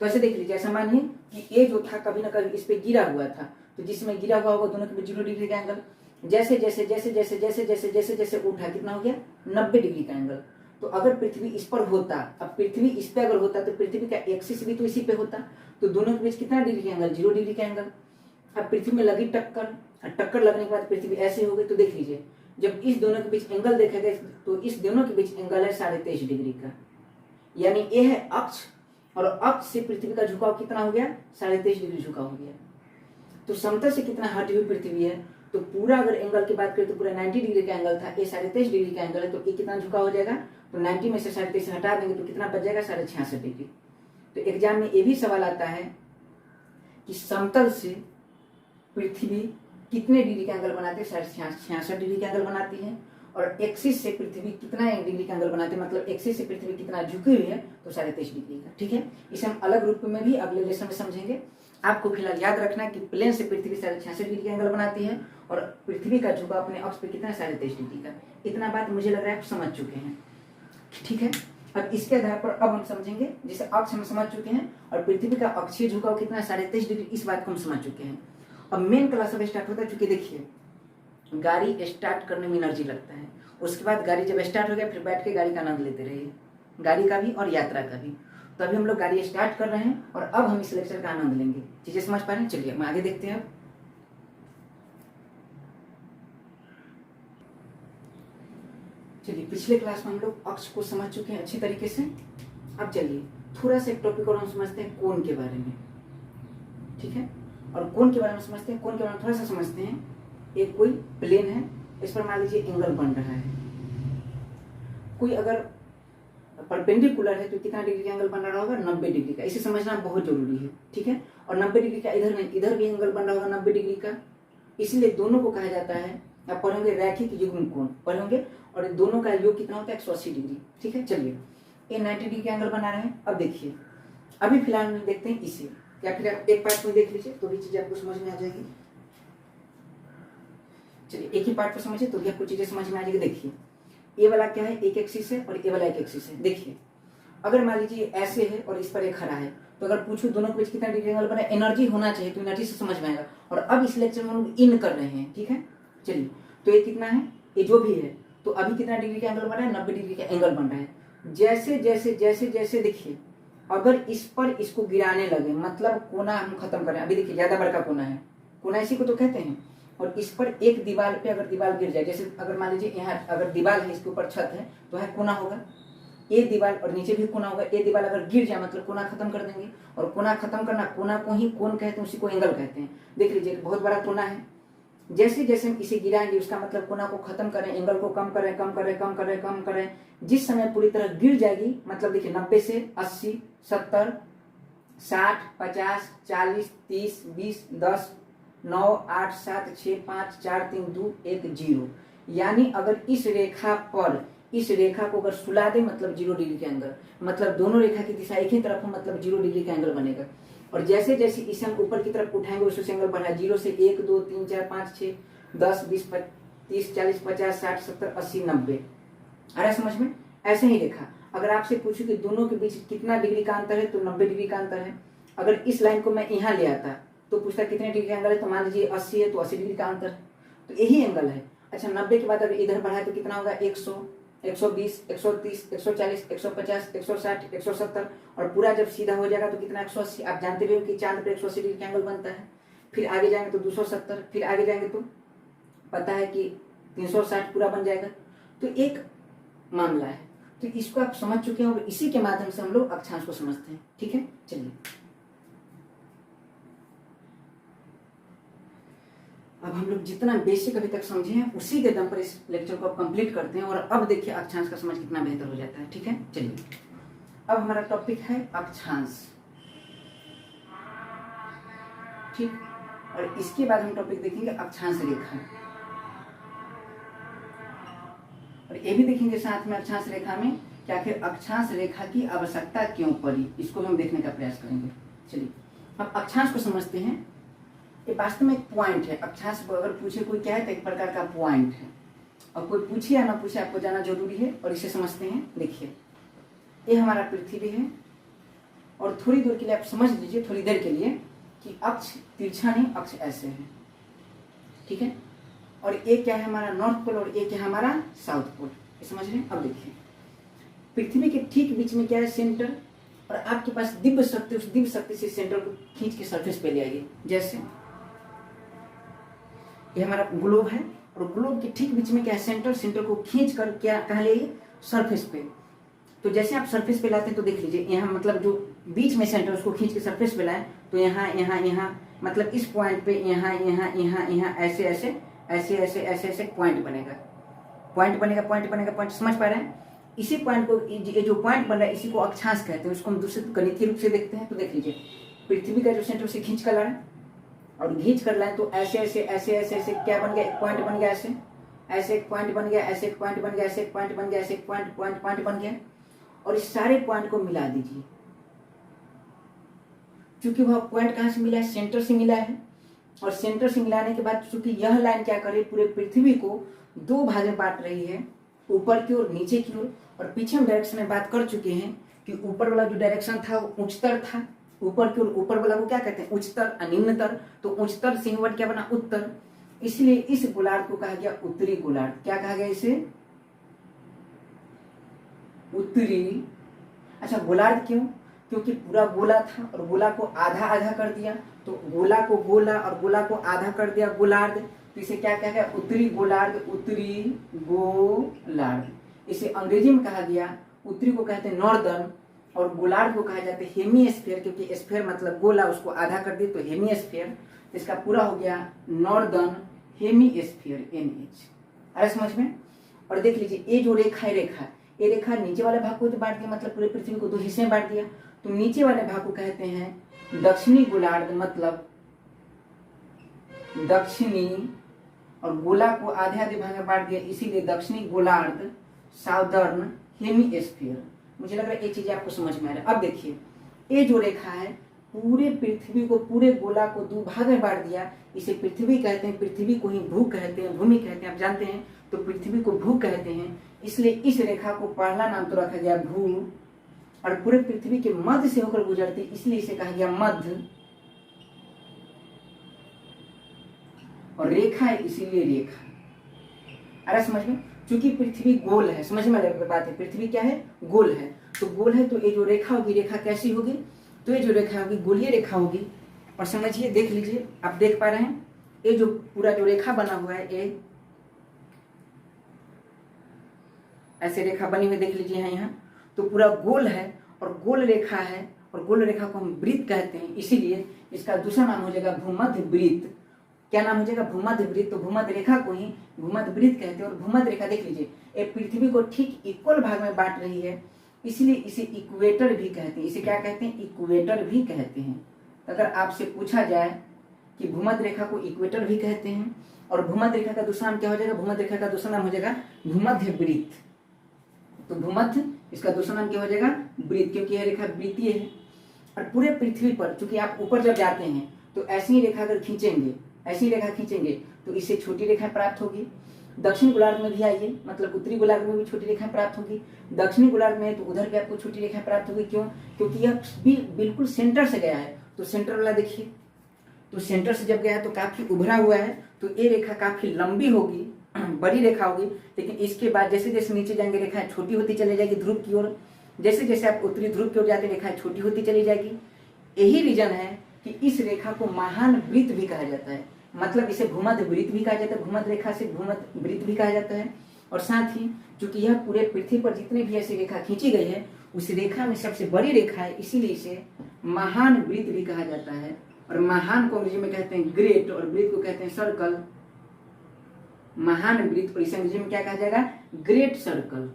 तो ऐसे देख लीजिए, ऐसा मानिए कि ये जो था कभी ना कभी इस पे गिरा हुआ था, तो जिसमें गिरा हुआ होगा दोनों के बीच 0 डिग्री का एंगल। जैसे जैसे उठा कितना हो गया, 90 डिग्री का एंगल। तो अगर पृथ्वी इस पर होता, अब पृथ्वी इस पे अगर होता तो पृथ्वी का एक्सिस भी तो इसी पे होता, तो दोनों के बीच कितना डिग्री का एंगल, 0 डिग्री का एंगल। अब पृथ्वी में लगी टक्कर लगने के बाद पृथ्वी ऐसे हो गई, तो देख लीजिए जब इस दोनों के बीच एंगल देखा गया तो इस दोनों के बीच एंगल है 23.5 डिग्री का, यानी ये है अक्ष और अक्ष से पृथ्वी का झुकाव कितना हो गया, 23.5 डिग्री झुकाव हो गया। तो समतल से कितना हटी हुई पृथ्वी है, तो पूरा अगर एंगल की बात करें तो पूरा 90 डिग्री का एंगल था, ये 23.5 डिग्री का एंगल है, तो ये कितना झुकाव हो जाएगा, तो 90 में से 23.5 हटा देंगे तो कितना बच जाएगा, 66.5 डिग्री। तो एग्जाम में ये भी सवाल आता है कि समतल से पृथ्वी कितने डिग्री का एंगल बनाती है, 66 डिग्री का एंगल बनाती है। और एक्सिस से पृथ्वी कितना डिग्री का एंगल बनाते हैं, मतलब एक्सिस से पृथ्वी कितना झुकी हुई है, तो 23.5 डिग्री का। ठीक है, इसे हम अलग रूप में भी अगले लेसन में समझेंगे। आपको फिलहाल याद रखना है कि प्लेन से पृथ्वी 66 डिग्री का एंगल बनाती है और पृथ्वी का झुकाव अपने अक्ष पे कितना है, 23.5 डिग्री का। इतना बात मुझे लग रहा है आप समझ चुके हैं। ठीक है, अब इसके आधार पर अब हम समझेंगे, जैसे अक्ष हम समझ चुके हैं और पृथ्वी का अक्षीय झुकाव कितना है, 23.5 डिग्री, इस बात को हम समझ चुके हैं। अब मेन क्लास अब स्टार्ट होता है, चूंकि देखिए गाड़ी स्टार्ट करने में एनर्जी लगता है, उसके बाद गाड़ी जब स्टार्ट हो गया फिर बैठ के गाड़ी का आनंद लेते रहिए, गाड़ी का भी और यात्रा का भी। तो अभी हम लोग गाड़ी स्टार्ट कर रहे हैं और अब हम इस लेक्चर का आनंद लेंगे। चीजें समझ पा रहे हैं, चलिए हम आगे देखते हैं। चलिए पिछले क्लास में हम लोग अक्ष को समझ चुके हैं अच्छी तरीके से। अब चलिए थोड़ा सा एक टॉपिक और हम समझते हैं कोण के बारे में। ठीक है, और कोण के बारे में समझते हैं, कोण के बारे में थोड़ा सा समझते हैं। एक कोई प्लेन है, इस पर मान लीजिए एंगल बन रहा है, कोई अगर परपेंडिकुलर है तो कितना डिग्री का एंगल बन रहा होगा, 90 डिग्री का। इसे समझना बहुत जरूरी है। ठीक है, और 90 डिग्री का इधर नहीं, इधर भी एंगल बन रहा होगा 90 डिग्री का, इसलिए दोनों को कहा जाता है, आप पढ़ोगे रैखिक युग्म कोण पढ़ोगे, और दोनों का योग कितना होता है, 180 डिग्री। ठीक है, चलिए ये 90 डिग्री का एंगल बना रहे हैं। अब देखिए अभी फिलहाल में देखते हैं इसे, या फिर आप एक पार्ट में देख लीजिए तो भी चीजें आपको समझ में आ जाएगी। चलिए एक ही पार्ट पर समझिए तो भी आपको चीजें समझ में आ जाएगी। देखिए ये वाला क्या है, एक एक्सिस है और ये वाला एक एक्सिस है। देखिए अगर मान लीजिए ऐसे है और इस पर एक खड़ा है, तो अगर पूछूं दोनों के बीच कितना डिग्री एंगल बना, एनर्जी होना चाहिए, तो एनर्जी से समझ में आएगा। और अब इस लेक्चर में हम लोग इन कर रहे हैं, ठीक है। चलिए, तो ये कितना है, ये जो भी है, तो अभी कितना डिग्री का एंगल बन रहा है, 90 डिग्री का एंगल बन रहा है। जैसे जैसे जैसे जैसे देखिए, अगर इस पर इसको गिराने लगे, मतलब कोना हम खत्म करें, अभी देखिए ज्यादा बड़ा कोना है, कोना इसी को तो कहते हैं, और इस पर एक दीवार पे अगर दीवार गिर जाए, जैसे अगर मान लीजिए यहाँ अगर दीवार है, इसके ऊपर छत है, तो है कोना होगा, ये दीवार और नीचे भी कोना होगा, ये दीवार अगर गिर जाए मतलब कोना खत्म कर देंगे। और कोना खत्म करना, कोना को ही कोण कहते हैं, उसी को एंगल कहते हैं। देख लीजिए बहुत बड़ा कोना है, जैसे जैसे हम इसे गिराएंगे उसका मतलब कोना को खत्म करें, एंगल को कम करें कम करें कम करें कम करें, जिस समय पूरी तरह गिर जाएगी, मतलब देखिए 90 से 80, 70, 60, 50, 40, 30, 20, 10, 9, 8, 7, 6, 5, 4, 3, 2, 1, 0। यानी अगर इस रेखा पर, इस रेखा को अगर सुला दे मतलब 0 डिग्री का एंगल, मतलब दोनों रेखा की दिशा एक ही तरफ हो, मतलब 0 डिग्री का एंगल बनेगा। और जैसे जैसे इसे हम ऊपर की तरफ उठाएंगे उससे एंगल बढ़ा, 0 से 1, 2, 3, 4, 5, 6, 10, 20, 30, 40, 50, 60, 70, 80, 90। आ रहा है समझ में? ऐसे ही रेखा अगर आपसे पूछूं कि दोनों के बीच कितना डिग्री का अंतर है, तो 90 डिग्री का अंतर है। अगर इस लाइन को मैं यहाँ ले आता तो पूछता कितने डिग्री का एंगल है, तो मान लीजिए 80 है, तो 80 डिग्री का अंतर, तो यही एंगल है। अच्छा, 90 के बाद अगर इधर बढ़ाए तो कितना होगा, 100, 120, 130, 140, 150, 160, 170, और पूरा जब सीधा हो जाएगा तो कितना, 180। आप जानते भी हो कि चांद पे 180 डिग्री का एंगल बनता है। फिर आगे जाएंगे तो 270, फिर आगे जाएंगे तो पता है कि 360 पूरा बन जाएगा। तो एक मामला है, तो इसको आप समझ चुके हैं और इसी के माध्यम से हम लोग अक्षांश को समझते हैं, ठीक है। चलिए, अब हम लोग जितना बेसिक अभी तक समझे हैं उसी के दम पर इस लेक्चर को कंप्लीट करते हैं, और अब देखिए अक्षांश का समझ कितना बेहतर हो जाता है, ठीक है। चलिए, अब हमारा टॉपिक है अक्षांश, ठीक। और इसके बाद हम टॉपिक देखेंगे अक्षांश रेखा, और ये भी देखेंगे साथ में अक्षांश रेखा में कि आखिर अक्षांश रेखा की आवश्यकता क्यों पड़ी, इसको हम देखने का प्रयास करेंगे। चलिए, अब अक्षांश को समझते हैं। ये वास्तव में एक पॉइंट है। अक्षांश को अगर पूछे कोई क्या है, तो एक प्रकार का पॉइंट है, और कोई पूछे या ना पूछे आपको जाना जरूरी है, और इसे समझते हैं। देखिए, ये हमारा पृथ्वी है, और थोड़ी दूर के लिए आप समझ लीजिए, थोड़ी देर के लिए, कि अक्ष तिरछा नहीं, अक्ष ऐसे है, ठीक है। और एक क्या है हमारा नॉर्थ पोल, और एक है हमारा साउथ पोल, ये समझ रहे हैं। अब देखिए, पृथ्वी के ठीक बीच में क्या है, सेंटर, और आपके पास दिव्य शक्ति, उस दिव्य शक्ति से सेंटर को खींच के सरफेस पे ले आइए। जैसे ये हमारा ग्लोब है, और ग्लोब के ठीक बीच में क्या है, सेंटर, सेंटर को खींच कर क्या कहाँ ले आइए, सरफेस पे। तो जैसे आप सरफेस पे लाते हैं तो देख लीजिए, यहाँ मतलब जो बीच में सेंटर उसको खींच के सरफेस पे लाए, तो यहाँ यहाँ यहाँ मतलब इस पॉइंट पे यहाँ यहाँ यहाँ यहाँ ऐसे ऐसे ऐसे ऐसे ऐसे ऐसे पॉइंट बनेगा, पॉइंट बनेगा, पॉइंट बनेगा, पॉइंट, समझ पा रहे हैं। इसी पॉइंट को, ये जो पॉइंट बन रहा है, इसी को अक्षांश कहते हैं। उसको हम दूसरे गणितीय रूप से देखते हैं। तो देख लीजिए, पृथ्वी का जो सेंटर से खींच कर लाए, और खींच कर लाए तो ऐसे ऐसे ऐसे ऐसे ऐसे क्या बन गया, एक पॉइंट बन गया, ऐसे ऐसे एक पॉइंट बन गया, ऐसे एक पॉइंट बन गया, ऐसे एक पॉइंट बन गया, ऐसे एक पॉइंट पॉइंट पॉइंट बन गया। और इस सारे पॉइंट को मिला दीजिए, क्योंकि वह पॉइंट कहाँ से मिला है, सेंटर से मिला है। और सेंटर से मिलाने के बाद चूंकि यह लाइन क्या करे, पूरे पृथ्वी को दो भाग में बांट रही है, ऊपर की ओर, नीचे की ओर। और पीछे हम डायरेक्शन में बात कर चुके हैं कि ऊपर वाला जो डायरेक्शन था वो उच्चतर था, ऊपर की ओर, ऊपर वाला को क्या कहते हैं, उच्चतर, निम्नतर। तो उच्चतर से इनवर्ट क्या बना, उत्तर। इसलिए इस गोलार्ध को कहा गया उत्तरी गोलार्ध। क्या कहा गया इसे, उत्तरी। अच्छा, गोलार्ध क्यों, क्योंकि पूरा गोला था और गोला को आधा आधा कर दिया, तो गोला को गोला और गोला को आधा कर दिया गोलार्ध, तो इसे क्या कहा गया, उत्तरी गोलार्ध, उत्तरी गोलार्ध। इसे अंग्रेजी में कहा गया, उत्तरी को कहते हैं नॉर्दर्न, और गोलार्ध को कहा जाता है हेमीस्फीयर, क्योंकि स्फीयर मतलब गोला, उसको आधा कर दिए तो हेमीस्फीयर। इसका पूरा हो गया नॉर्दर्न हेमीस्फीयर, NH। अरे समझ में। और देख लीजिए, ये जो रेखा है, ये रेखा नीचे वाले भाग को जो बांट दिया, मतलब पूरे पृथ्वी को दो हिस्से में बांट दिया, तो नीचे वाले भाग को कहते हैं दक्षिणी गोलार्ध, मतलब दक्षिणी, और गोला को आधे आधे भाग में बांट दिया, इसीलिए दक्षिणी गोलार्ध, साउदर्न हेमीस्फीयर। मुझे लग रहा है ये चीजें आपको समझ में आ रहा है। अब देखिए, ये जो रेखा है पूरे पृथ्वी को, पूरे गोला को दो भाग में बांट दिया, इसे पृथ्वी कहते हैं। पृथ्वी को ही भू कहते हैं, भूमि कहते हैं, आप जानते हैं। तो पृथ्वी को भू कहते हैं, इसलिए इस रेखा को पहला नाम तो रखा गया भू, और पूरे पृथ्वी के मध्य से होकर गुजरती, इसलिए इसे कहा गया मध्य। और रेखा है इसीलिए रेखा। आ रहा समझ में? क्योंकि पृथ्वी गोल है, समझ में बात है, पृथ्वी क्या है? गोल है। तो गोल है तो ये जो रेखा होगी, रेखा कैसी होगी? तो ये जो रेखा होगी गोलीय रेखा होगी। और समझिए, देख लीजिए, आप देख पा रहे हैं ये जो पूरा जो रेखा बना हुआ है, ये ऐसे रेखा बनी हुई देख लीजिए यहाँ, तो पूरा गोल है और गोल रेखा है, और गोल रेखा को हम वृत्त कहते हैं, इसीलिए इसका दूसरा नाम हो जाएगा भूमध्य वृत्त। क्या नाम हो जाएगा? भूमध्य वृत्त। तो भूमध्य रेखा को ही भूमध्य वृत्त कहते हैं। और भूमध्य रेखा देख लीजिए, ये पृथ्वी को ठीक इक्वल भाग में बांट रही है, इसलिए इसे इक्वेटर भी कहते हैं। इसे क्या कहते हैं? इक्वेटर भी कहते हैं। अगर आपसे पूछा जाए कि भूमध्य रेखा को इक्वेटर भी कहते हैं और भूमध्य रेखा का दूसरा नाम क्या हो जाएगा? भूमध्य रेखा का दूसरा नाम हो जाएगा भूमध्य वृत्त। तो भूमध्य, इसका दूसरा नाम क्या हो जाएगा? वृत्त, क्योंकि यह रेखा वृत्तीय है। और पूरे पृथ्वी पर, चूंकि आप ऊपर जब जाते हैं तो ऐसी रेखा अगर खींचेंगे, ऐसी रेखा खींचेंगे तो इससे छोटी रेखा प्राप्त होगी। दक्षिण गोलार्ध में भी आइए, मतलब उत्तरी गोलार्ध में भी छोटी रेखा प्राप्त होगी। दक्षिणी गोलार्ध में तो उधर भी आपको छोटी रेखा प्राप्त होगी। क्यों? क्योंकि यह भी बिल्कुल सेंटर से गया है। तो सेंटर वाला देखिए, तो सेंटर से जब गया है तो काफी उभरा हुआ है, तो ये रेखा काफी लंबी होगी, बड़ी रेखा होगी। लेकिन इसके बाद जैसे जैसे नीचे जाएंगे रेखाएं छोटी होती चली जाएगी ध्रुव की ओर। जैसे जैसे आप उत्तरी ध्रुव की ओर जाते रेखाएं छोटी होती चली जाएगी। यही रीजन है कि इस रेखा को महान वृत्त भी कहा जाता है। मतलब इसे भूमध्य वृत्त भी कहा जाता है, भूमध्य रेखा से भूमध्य वृत्त भी कहा जाता है। और साथ ही चूंकि यह पूरे पृथ्वी पर जितने भी ऐसी रेखा खींची गई है, उस रेखा में सबसे बड़ी रेखा है, इसीलिए इसे महान वृत्त भी कहा जाता है। और महान को अंग्रेजी में कहते हैं ग्रेट, और वृत्त को कहते हैं सर्कल। महान वृत्त, और इसे अंग्रेजी में क्या कहा जाएगा? Great circle.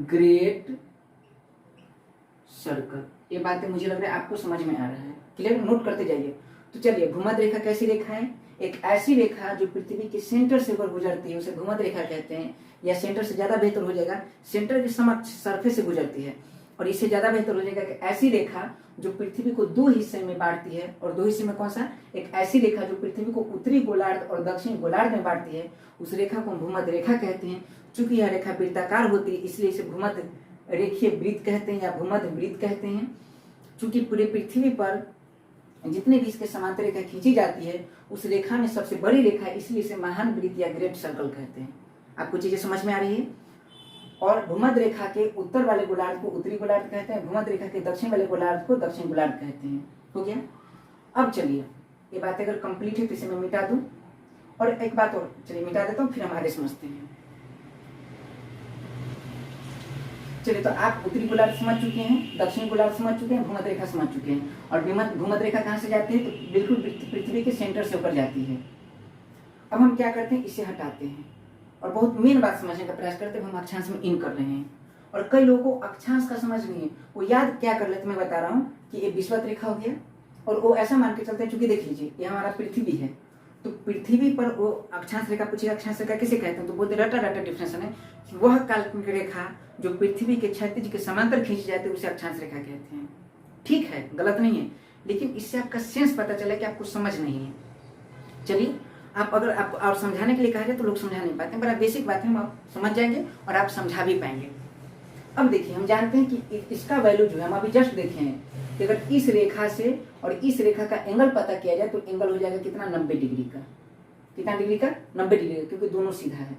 Great circle. ये बातें मुझे लग रहा है आपको समझ में आ रहा है। क्लियर? नोट करते जाइए। तो चलिए, भूमध्य रेखा कैसी रेखा है? एक ऐसी रेखा जो पृथ्वी के सेंटर से होकर गुजरती है, उसे भूमध्य रेखा कहते हैं। या सेंटर से ज्यादा बेहतर हो जाएगा, सेंटर के समक्ष सरफेस से गुजरती है। और इससे ज्यादा बेहतर हो जाएगा कि ऐसी रेखा जो पृथ्वी को दो हिस्से में बांटती है। और दो हिस्से में कौन सा? एक ऐसी रेखा जो पृथ्वी को उत्तरी गोलार्ध और दक्षिण गोलार्ध में बांटती है, उस रेखा को भूमध्य रेखा कहते हैं। चूंकि यह रेखा वृत्ताकार होती है, इसलिए इसे भूमध्य रेखीय वृत्त कहते हैं या भूमध्य वृत्त कहते हैं। चूंकि पूरी पृथ्वी पर जितने भी इसके समांतर रेखा खींची जाती है, उस रेखा में सबसे बड़ी रेखा है, इसलिए इसे महान वृत्त या ग्रेट सर्कल कहते हैं। आपको चीजें समझ में आ रही है? और भूमध्य रेखा के उत्तर वाले गोलार्ध को उत्तरी गोलार्ध कहते हैं, भूमध्य रेखा के दक्षिण वाले गोलार्ध को दक्षिण गोलार्ध कहते हैं। हो गया? अब चलिए, ये बात अगर कंप्लीट है तो इसे मैं मिटा दूं। और एक बात और, चलिए मिटा देता हूँ, फिर हम आगे समझते हैं। चलिए, तो आप उत्तरी गोलार्ध समझ चुके हैं, दक्षिण गोलार्ध समझ चुके हैं, भूमध्य रेखा समझ चुके हैं। और भूमध्य रेखा कहाँ से जाती है? तो बिल्कुल पृथ्वी के सेंटर से होकर जाती है। अब हम क्या करते हैं? इसे हटाते हैं और बहुत मेन बात समझने का प्रयास करते हैं। हम अक्षांश में इन कर रहे हैं, और कई लोगों को अक्षांश का समझ नहीं है। वो याद क्या कर लेते, मैं बता रहा हूँ कि ये विषुवत रेखा हो गया, और वो ऐसा मान के चलते हैं, चूंकि देख लीजिए ये हमारा पृथ्वी है, तो पृथ्वी पर वो अक्षांश रेखा पूछेगा, अक्षांश रेखा किसे कहते हैं? तो बोलते रटा रटा डिफिनेशन है कि वह काल्पनिक रेखा जो पृथ्वी के क्षैतिज के समांतर खींची जाती है, उसे अक्षांश रेखा कहते हैं। ठीक है, गलत नहीं है, लेकिन इससे आपका सेंस पता चला कि आपको समझ नहीं है। चलिए, आप अगर आप और समझाने के लिए कहा जाए तो लोग समझा नहीं पाते, बड़ा बेसिक बात है, हम आप समझ जाएंगे और आप समझा भी पाएंगे। अब देखिए, हम जानते हैं कि इसका वैल्यू जो है, हम अभी जस्ट देखे हैं कि अगर इस रेखा से और इस रेखा का एंगल पता किया जाए तो एंगल हो जाएगा कितना? 90 डिग्री का। कितना डिग्री का? 90 डिग्री का, क्योंकि दोनों सीधा है।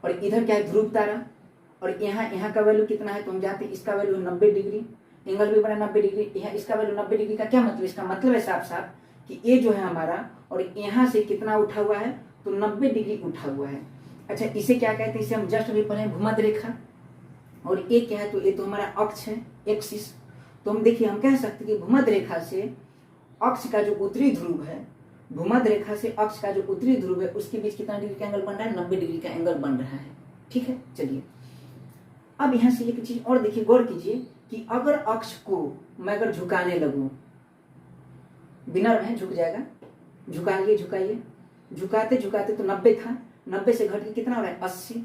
और इधर क्या है? ध्रुव तारा। और यहाँ का वैल्यू कितना है? तो हम जानते हैं इसका वैल्यू 90 डिग्री, एंगल भी बना 90 डिग्री। यहाँ इसका वैल्यू 90 डिग्री का क्या मतलब? इसका मतलब है साफ साफ कि ये जो है हमारा, और यहाँ से कितना उठा हुआ है? तो 90 डिग्री उठा हुआ है। अच्छा, इसे क्या कहते हैं? इसे हम जस्ट अभी पढ़े भूमध्य रेखा। और ये क्या है? तो ये तो हमारा अक्ष है, एक्सिस। तो हम देखिए, हम कह सकते हैं कि भूमध्य रेखा से अक्ष का जो उत्तरी ध्रुव है, भूमध्य रेखा से अक्ष का जो उत्तरी ध्रुव है, उसके बीच कितना डिग्री का एंगल बन रहा है? 90 डिग्री का एंगल बन रहा है। ठीक है, चलिए अब यहाँ से एक चीज और देखिए, गौर कीजिए कि अगर अक्ष को मैं अगर झुकाने लगूं, बिना रहे झुक जाएगा, झुकाइए झुकाइए, झुकाते झुकाते तो 90 था, 90 से घट के कितना हो रहा है? 80,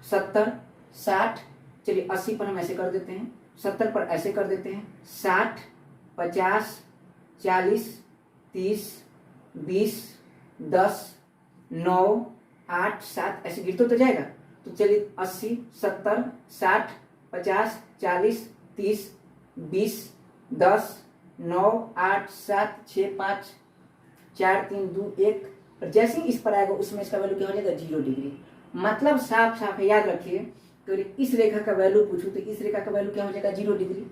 70, 60। चलिए 80 पर हम ऐसे कर देते हैं, 70 पर ऐसे कर देते हैं, 60, 50, 40, 30, 20, 10, 9, 8, 7 ऐसे गिरते तो जाएगा। तो चलिए 80, 70, 60, 50, 40, 30, 20, 10, 9, 8, 7, 6, 5, 4, 3, 2, 1 और जैसे ही इस पर आएगा उसमें इसका वैल्यू क्या हो जाएगा 0 डिग्री। मतलब साफ साफ है, याद रखिए। तो इस रेखा का वैल्यू पूछूं तो इस रेखा का वैल्यू क्या हो जाएगा 0 डिग्री।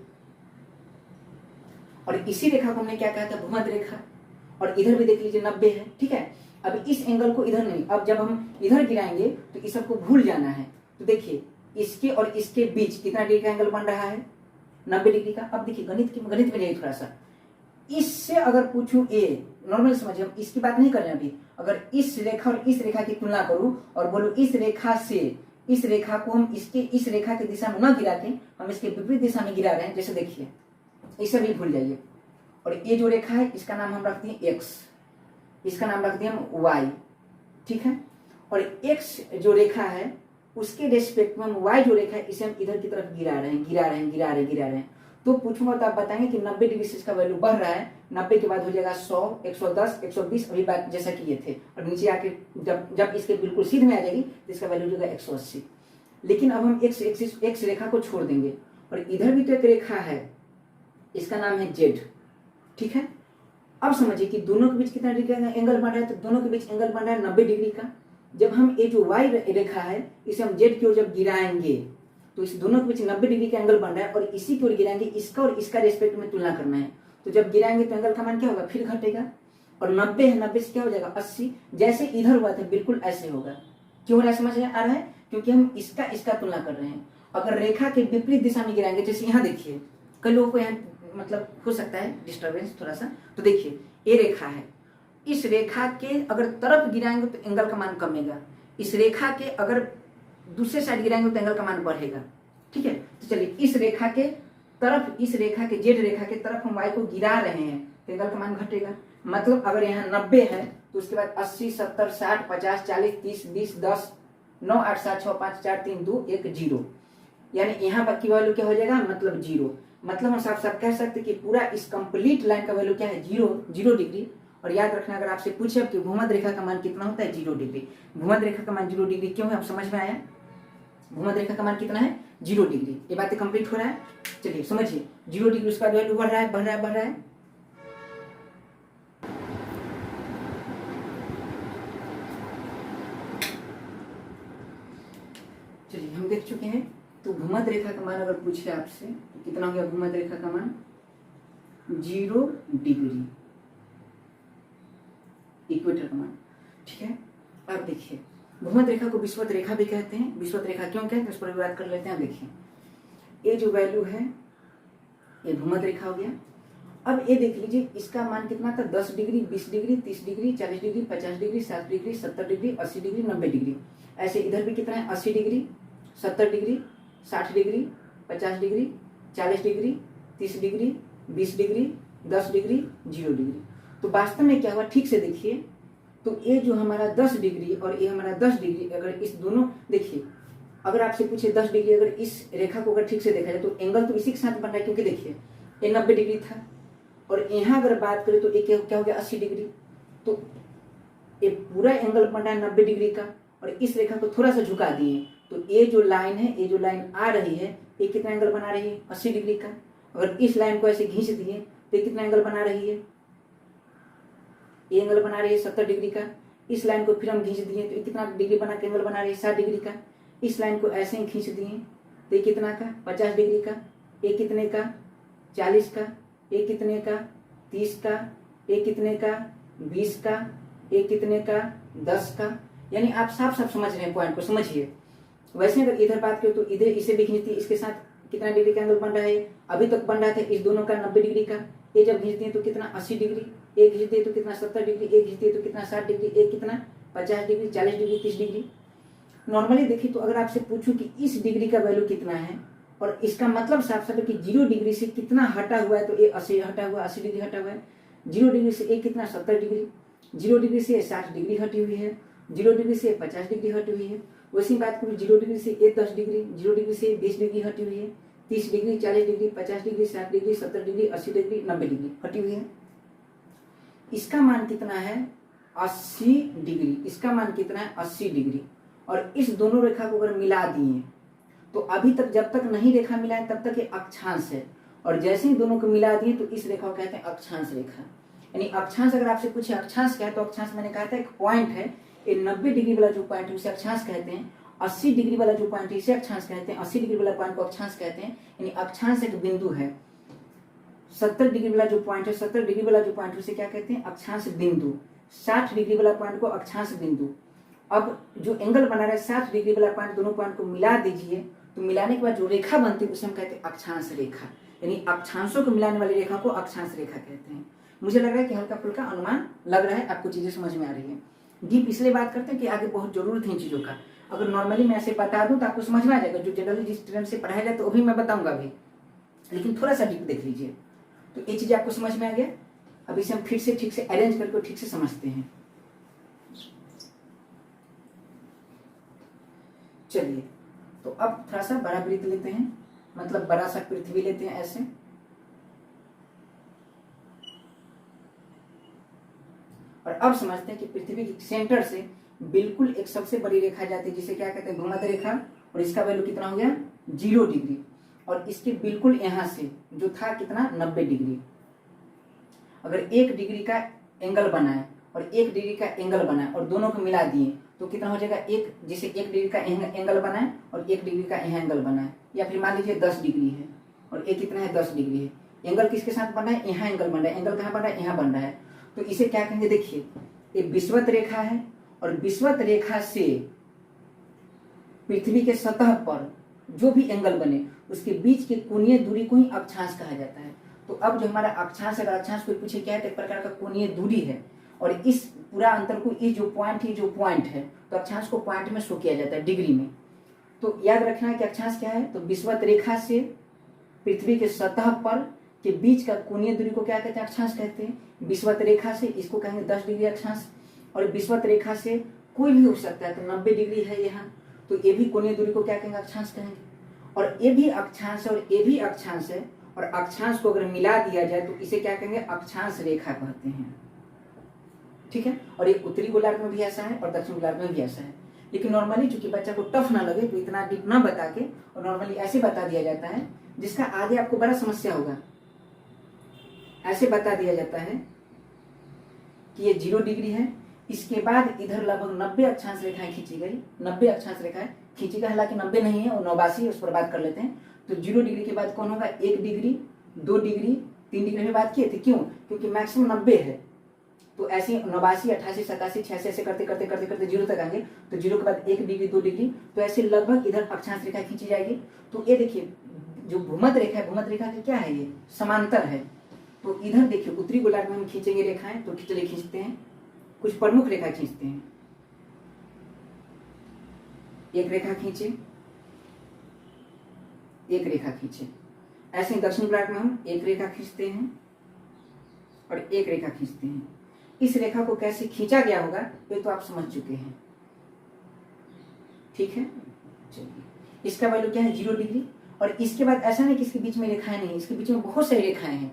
और इसी रेखा को हमने क्या कहा था भूमध्य रेखा। और इधर भी देख लीजिए 90 है, ठीक है। अब इस एंगल को इधर नहीं, अब जब हम इधर गिराएंगे तो इस सबको भूल जाना है। तो देखिए इसके और इसके बीच कितना डिग्री का एंगल बन रहा है 90 डिग्री का। अब देखिए गणित में जाइए थोड़ा सा। इससे अगर पूछूं ए, नॉर्मल समझिए, हम इसकी बात नहीं कर रहे हैं अभी। अगर इस रेखा और इस रेखा की तुलना करूं और बोलूं इस रेखा से इस रेखा को हम इसके इस रेखा की दिशा में न गिरा के हम इसके विपरीत दिशा में गिरा रहे हैं, जैसे देखिए इसे भी भूल जाइए। और ये जो रेखा है इसका नाम हम रखते हैं एक्स, इसका नाम रखते हैं हम वाई, ठीक है। और एक्स जो रेखा है उसके रेस्पेक्ट में हम वाई जो रेखा है इसे हम इधर की तरफ गिरा रहे हैं। तो पूछूंगा तो आप बताएंगे कि 90 डिग्री से इसका वैल्यू बढ़ रहा है। 90 के बाद हो जाएगा 100, 110, 120, अभी बात जैसा कि ये थे। और नीचे आके जब इसके बिल्कुल सीध में आ जाएगी तो इसका वैल्यू हो जाएगा 180। लेकिन अब हम एक्स रेखा को छोड़ देंगे और इधर भी तो एक रेखा है, इसका नाम है जेड, ठीक है। अब समझिए कि दोनों के बीच कितना डिग्री का एंगल बन रहा है। तो दोनों के बीच एंगल बन रहा है 90 डिग्री का। जब हम ये जो वाई रेखा है इसे हम जेड की ओर जब गिराएंगे तो इस दोनों के बीच 90 डिग्री का एंगल बन रहा है और इसी की ओर गिराएंगे, इसका और इसका रेस्पेक्ट में तुलना करना है। तो जब गिराएंगे तो एंगल का मान क्या होगा, फिर घटेगा। और 90 है, 90 से क्या हो जाएगा 80। जैसे इधर हुआ था बिल्कुल ऐसे होगा। क्यों हो रहा है समझ आ रहा है, क्योंकि हम इसका तुलना कर रहे हैं। अगर रेखा के विपरीत दिशा में गिराएंगे, जैसे यहाँ देखिए, कई लोगों को यहाँ मतलब हो सकता है डिस्टर्बेंस थोड़ा सा। तो देखिए ये रेखा है, इस रेखा के अगर तरफ गिराएंगे तो एंगल का मान कमेगा, इस रेखा के अगर दूसरे साइड गिराएंगे तो एंगल का मान बढ़ेगा, ठीक है। तो चलिए इस रेखा के तरफ, इस रेखा के जेड रेखा के तरफ हम वाई को गिरा रहे हैं तो एंगल का मान घटेगा। मतलब अगर यहाँ 90 है तो उसके बाद 80, 70, 60, 50, 40, 30, 20, 10, 9, 8, 7, 6, 5, 4, 3, 2, 1, 0। यानी यहाँ पर की वैल्यू क्या हो जाएगा, मतलब 0। मतलब हम साफ साफ कह सकते कि पूरा इस कंप्लीट लाइन का वैल्यू क्या है 0 डिग्री। और याद रखना अगर आपसे पूछे कि भूमध्य रेखा का मान कितना होता है 0 डिग्री। भूमध्य रेखा का मान 0 डिग्री क्यों है, अब समझ में आया। भूमध्य रेखा का मान कितना है 0 डिग्री। ये बातें कंप्लीट हो रहा है। चलिए समझिए 0 डिग्री उसका वैल्यू बढ़ रहा है। चलिए हम देख चुके हैं। तो भूमध्य रेखा का मान अगर पूछे आपसे तो कितना हो गया भूमध्य रेखा का मान 0 डिग्री, इक्वेटर का मान, ठीक है। अब देखिए भूमध्य रेखा को विषुवत रेखा भी कहते हैं। विषुवत रेखा क्यों कहते हैं इस पर भी बात कर लेते हैं। देखिए ये जो वैल्यू है ये भूमध्य रेखा हो गया। अब ये देख लीजिए इसका मान कितना था 10 degree, 20 degree, 30 degree, 40 degree, 50 degree, 60 degree, 70 degree, 80 degree, 90 degree. ऐसे इधर भी कितना है 80 degree, 70 degree, 60 degree, 50 degree, 40 degree, 30 degree, 20 degree, 10 degree, 0 degree. तो वास्तव में क्या हुआ ठीक से देखिए। तो ये जो हमारा 10 डिग्री और ये हमारा 10 डिग्री, अगर इस दोनों देखिए, अगर आपसे पूछे 10 डिग्री अगर इस रेखा को अगर ठीक से देखा जाए तो एंगल तो इसी के साथ बन रहा है। क्योंकि देखिए ये 90 डिग्री था और यहाँ अगर बात करें तो ये क्या हो गया 80 डिग्री। तो ये पूरा एंगल बन रहा है 90 डिग्री का और इस रेखा को थोड़ा सा झुका दिए तो ये जो लाइन है, ये जो लाइन आ रही है ये कितना एंगल बना रही है 80 डिग्री का। अगर इस लाइन को ऐसे खींच दिए तो ये कितना एंगल बना रही है, ये एंगल बना रही है 70 डिग्री का। इस लाइन को फिर हम खींच दिए तो कितना डिग्री बना के एंगल बना रही है 60 डिग्री का। इस लाइन को ऐसे ही खींच दिए तो ये कितना का 50 डिग्री का, ये कितने का 40 का, ये कितने का 30 का, ये कितने का 20 का, ये कितने का 10 का। यानी आप साफ साफ समझ रहे हैं पॉइंट को, समझिए। वैसे अगर इधर बात करें तो इधर इसे भी खींचती है, इसके साथ कितना डिग्री का एंगल बन रहा है, अभी तक बन रहा था इस दोनों का 90 डिग्री का। ये जब खींचते हैं तो कितना 80 डिग्री, एक खींचते हैं तो कितना 70 डिग्री, एक खींचते हैं तो कितना 60 डिग्री, एक कितना 50 डिग्री, 40 डिग्री, 30 डिग्री। नॉर्मली देखिए तो अगर आपसे पूछूं कि इस डिग्री का वैल्यू कितना है और इसका मतलब साफ साफ है कि 0 डिग्री से कितना हटा हुआ है तो ये 80 हटा हुआ, 80 डिग्री हटा हुआ है। 0 डिग्री से एक कितना 70 डिग्री, 0 डिग्री से 60 डिग्री हटी हुई है, 0 डिग्री से 50 डिग्री हटी हुई है। वैसी बात करूँ 0 डिग्री से 10 डिग्री, 0 डिग्री से 20 डिग्री हटी हुई है, 30 degree, 40 degree, 50 degree, 60 degree, 70 degree, 80 degree, 90 degree हटी हुई है। इसका मान कितना है 80 डिग्री। इसका मान कितना है 80 डिग्री। और इस दोनों रेखा को अगर मिला दिए तो अभी तक जब तक नहीं रेखा मिला है तब तक ये अक्षांश है, और जैसे ही दोनों को मिला दिए तो इस रेखा को कहते हैं अक्षांश रेखा। यानी अक्षांश अगर आपसे पूछे अक्षांश क्या है, तो अक्षांश मैंने कहा था एक पॉइंट है, ये 90 डिग्री वाला जो पॉइंट है उसे अक्षांश कहते हैं, 80 डिग्री वाला जो पॉइंट है इसे अक्षांश कहते हैं, 80 डिग्री वाला पॉइंट को अक्षांश कहते हैं। यानी अक्षांश एक बिंदु है। 70 डिग्री वाला जो पॉइंट है, 70 डिग्री वाला जो पॉइंट है उसे क्या कहते हैं, अक्षांश बिंदु। 60 डिग्री वाला पॉइंट को अक्षांश बिंदु। अब जो एंगल बना रहा है 60 डिग्री वाला पॉइंट, दोनों पॉइंट को मिला दीजिए, तो मिलाने के बाद जो रेखा बनती है उसे हम कहते हैं अक्षांश रेखा। यानी अक्षांशों को मिलाने वाली रेखा को अक्षांश रेखा कहते हैं। मुझे लग रहा है कि हल्का फुल्का अनुमान लग रहा है, आपको चीजें समझ में आ रही है। डीप इसलिए बात करते हैं कि आगे बहुत जरूरत है इन चीजों का। अगर नॉर्मली मैं ऐसे बता दूं तो आपको समझ में आ जाएगा, जो जनरली जिस ट्रेंड से पढ़ाया जाए तो वो भी मैं बताऊंगा अभी, लेकिन थोड़ा सा डीप देख लीजिए तो ये चीजें आपको समझ में आ गया। अब इसे हम फिर से ठीक से अरेंज करके ठीक से समझते हैं। चलिए, तो अब थोड़ा सा बड़ा वृत्त लेते हैं, मतलब बड़ा सा पृथ्वी लेते हैं ऐसे, और अब समझते हैं कि पृथ्वी के सेंटर से बिल्कुल एक सबसे बड़ी रेखा जाती है जिसे क्या कहते हैं, भूमध्य रेखा, और इसका वैल्यू कितना हो गया 0 डिग्री, और इसके बिल्कुल यहां से जो था कितना 90 डिग्री। अगर 1 डिग्री का एंगल बनाए और 1 डिग्री का एंगल बनाए और दोनों को मिला दिए तो कितना हो जाएगा, एक जिसे 1 डिग्री का एंगल बनाए और 1 डिग्री का यहाँ एंगल बनाए, या फिर मान लीजिए 10 डिग्री है और एक कितना है 10 डिग्री है। एंगल किसके साथ बन रहा है, यहाँ एंगल बन रहा है। एंगल कहाँ बन रहा है, यहाँ बन रहा है। तो इसे क्या कहेंगे, देखिए ये विषुवत रेखा है, और विषुवत रेखा से पृथ्वी के सतह पर जो भी एंगल बने उसके बीच की कोणीय दूरी को ही अक्षांश कहा जाता है। तो अब जो हमारा अक्षांश है, अक्षांश को पूछे क्या है, तो एक प्रकार का कोणीय दूरी है, और इस पूरा अंतर को ये जो पॉइंट है तो अक्षांश को पॉइंट में शो किया जाता है, डिग्री में। तो याद रखना है कि अक्षांश क्या है, तो विषुवत रेखा से पृथ्वी के सतह पर के बीच का कोणीय दूरी को क्या कहते हैं, अक्षांश कहते हैं। विषुवत रेखा से इसको कहेंगे 10 डिग्री अक्षांश, और विषुवत रेखा से कोई भी हो सकता है, तो 90 डिग्री है यहाँ, तो ये भी कोणीय दूरी को क्या कहेंगे, अक्षांश कहेंगे। और ये भी अक्षांश है और ये भी अक्षांश है, और अक्षांश को अगर मिला दिया जाए तो इसे क्या कहेंगे, अक्षांश रेखा कहते हैं। ठीक है, और ये उत्तरी गोलार्ध में भी ऐसा है और दक्षिण गोलार्ध में भी ऐसा है। लेकिन नॉर्मली चूंकि बच्चा को टफ ना लगे तो इतना डीप ना बता के, और नॉर्मली ऐसे बता दिया जाता है जिसका आगे आपको बड़ा समस्या होगा। ऐसे बता दिया जाता है कि ये 0 डिग्री है, इसके बाद इधर लगभग 90 अक्षांश रेखाएं खींची गई, 90 अक्षांश रेखाएं खींची गई, हालांकि 90 नहीं है, वो 89 है, उस पर बात कर लेते हैं। तो 0 डिग्री के बाद कौन होगा, 1 डिग्री, 2 डिग्री, 3 डिग्री में बात किए थे, क्यों, क्योंकि मैक्सिमम 90 है। तो ऐसे 89, 88, 87, 86 ऐसे करते करते करते करते 0 तक आएंगे, तो 0 के बाद 1 डिग्री, 2 डिग्री, तो ऐसे लगभग इधर अक्षांश रेखा खींची जाएगी। तो ये देखिए जो भूमध्य रेखा है, भूमध्य रेखा की क्या है, ये समांतर है। तो इधर देखिए उत्तरी गोलार्ध में हम खींचेंगे रेखाएं, तो चलिए खींचते हैं, कुछ प्रमुख रेखा खींचते हैं। एक रेखा खींचे, एक रेखा खींचे, ऐसे दक्षिण गोलार्ध में हम एक रेखा खींचते हैं और एक रेखा खींचते हैं। इस रेखा को कैसे खींचा गया होगा ये तो आप समझ चुके हैं, ठीक है। चलिए, इसका वैल्यू क्या है, 0 डिग्री, और इसके बाद ऐसा नहीं कि इसके बीच में रेखाएं नहीं, इसके बीच में बहुत सारी रेखाएं हैं,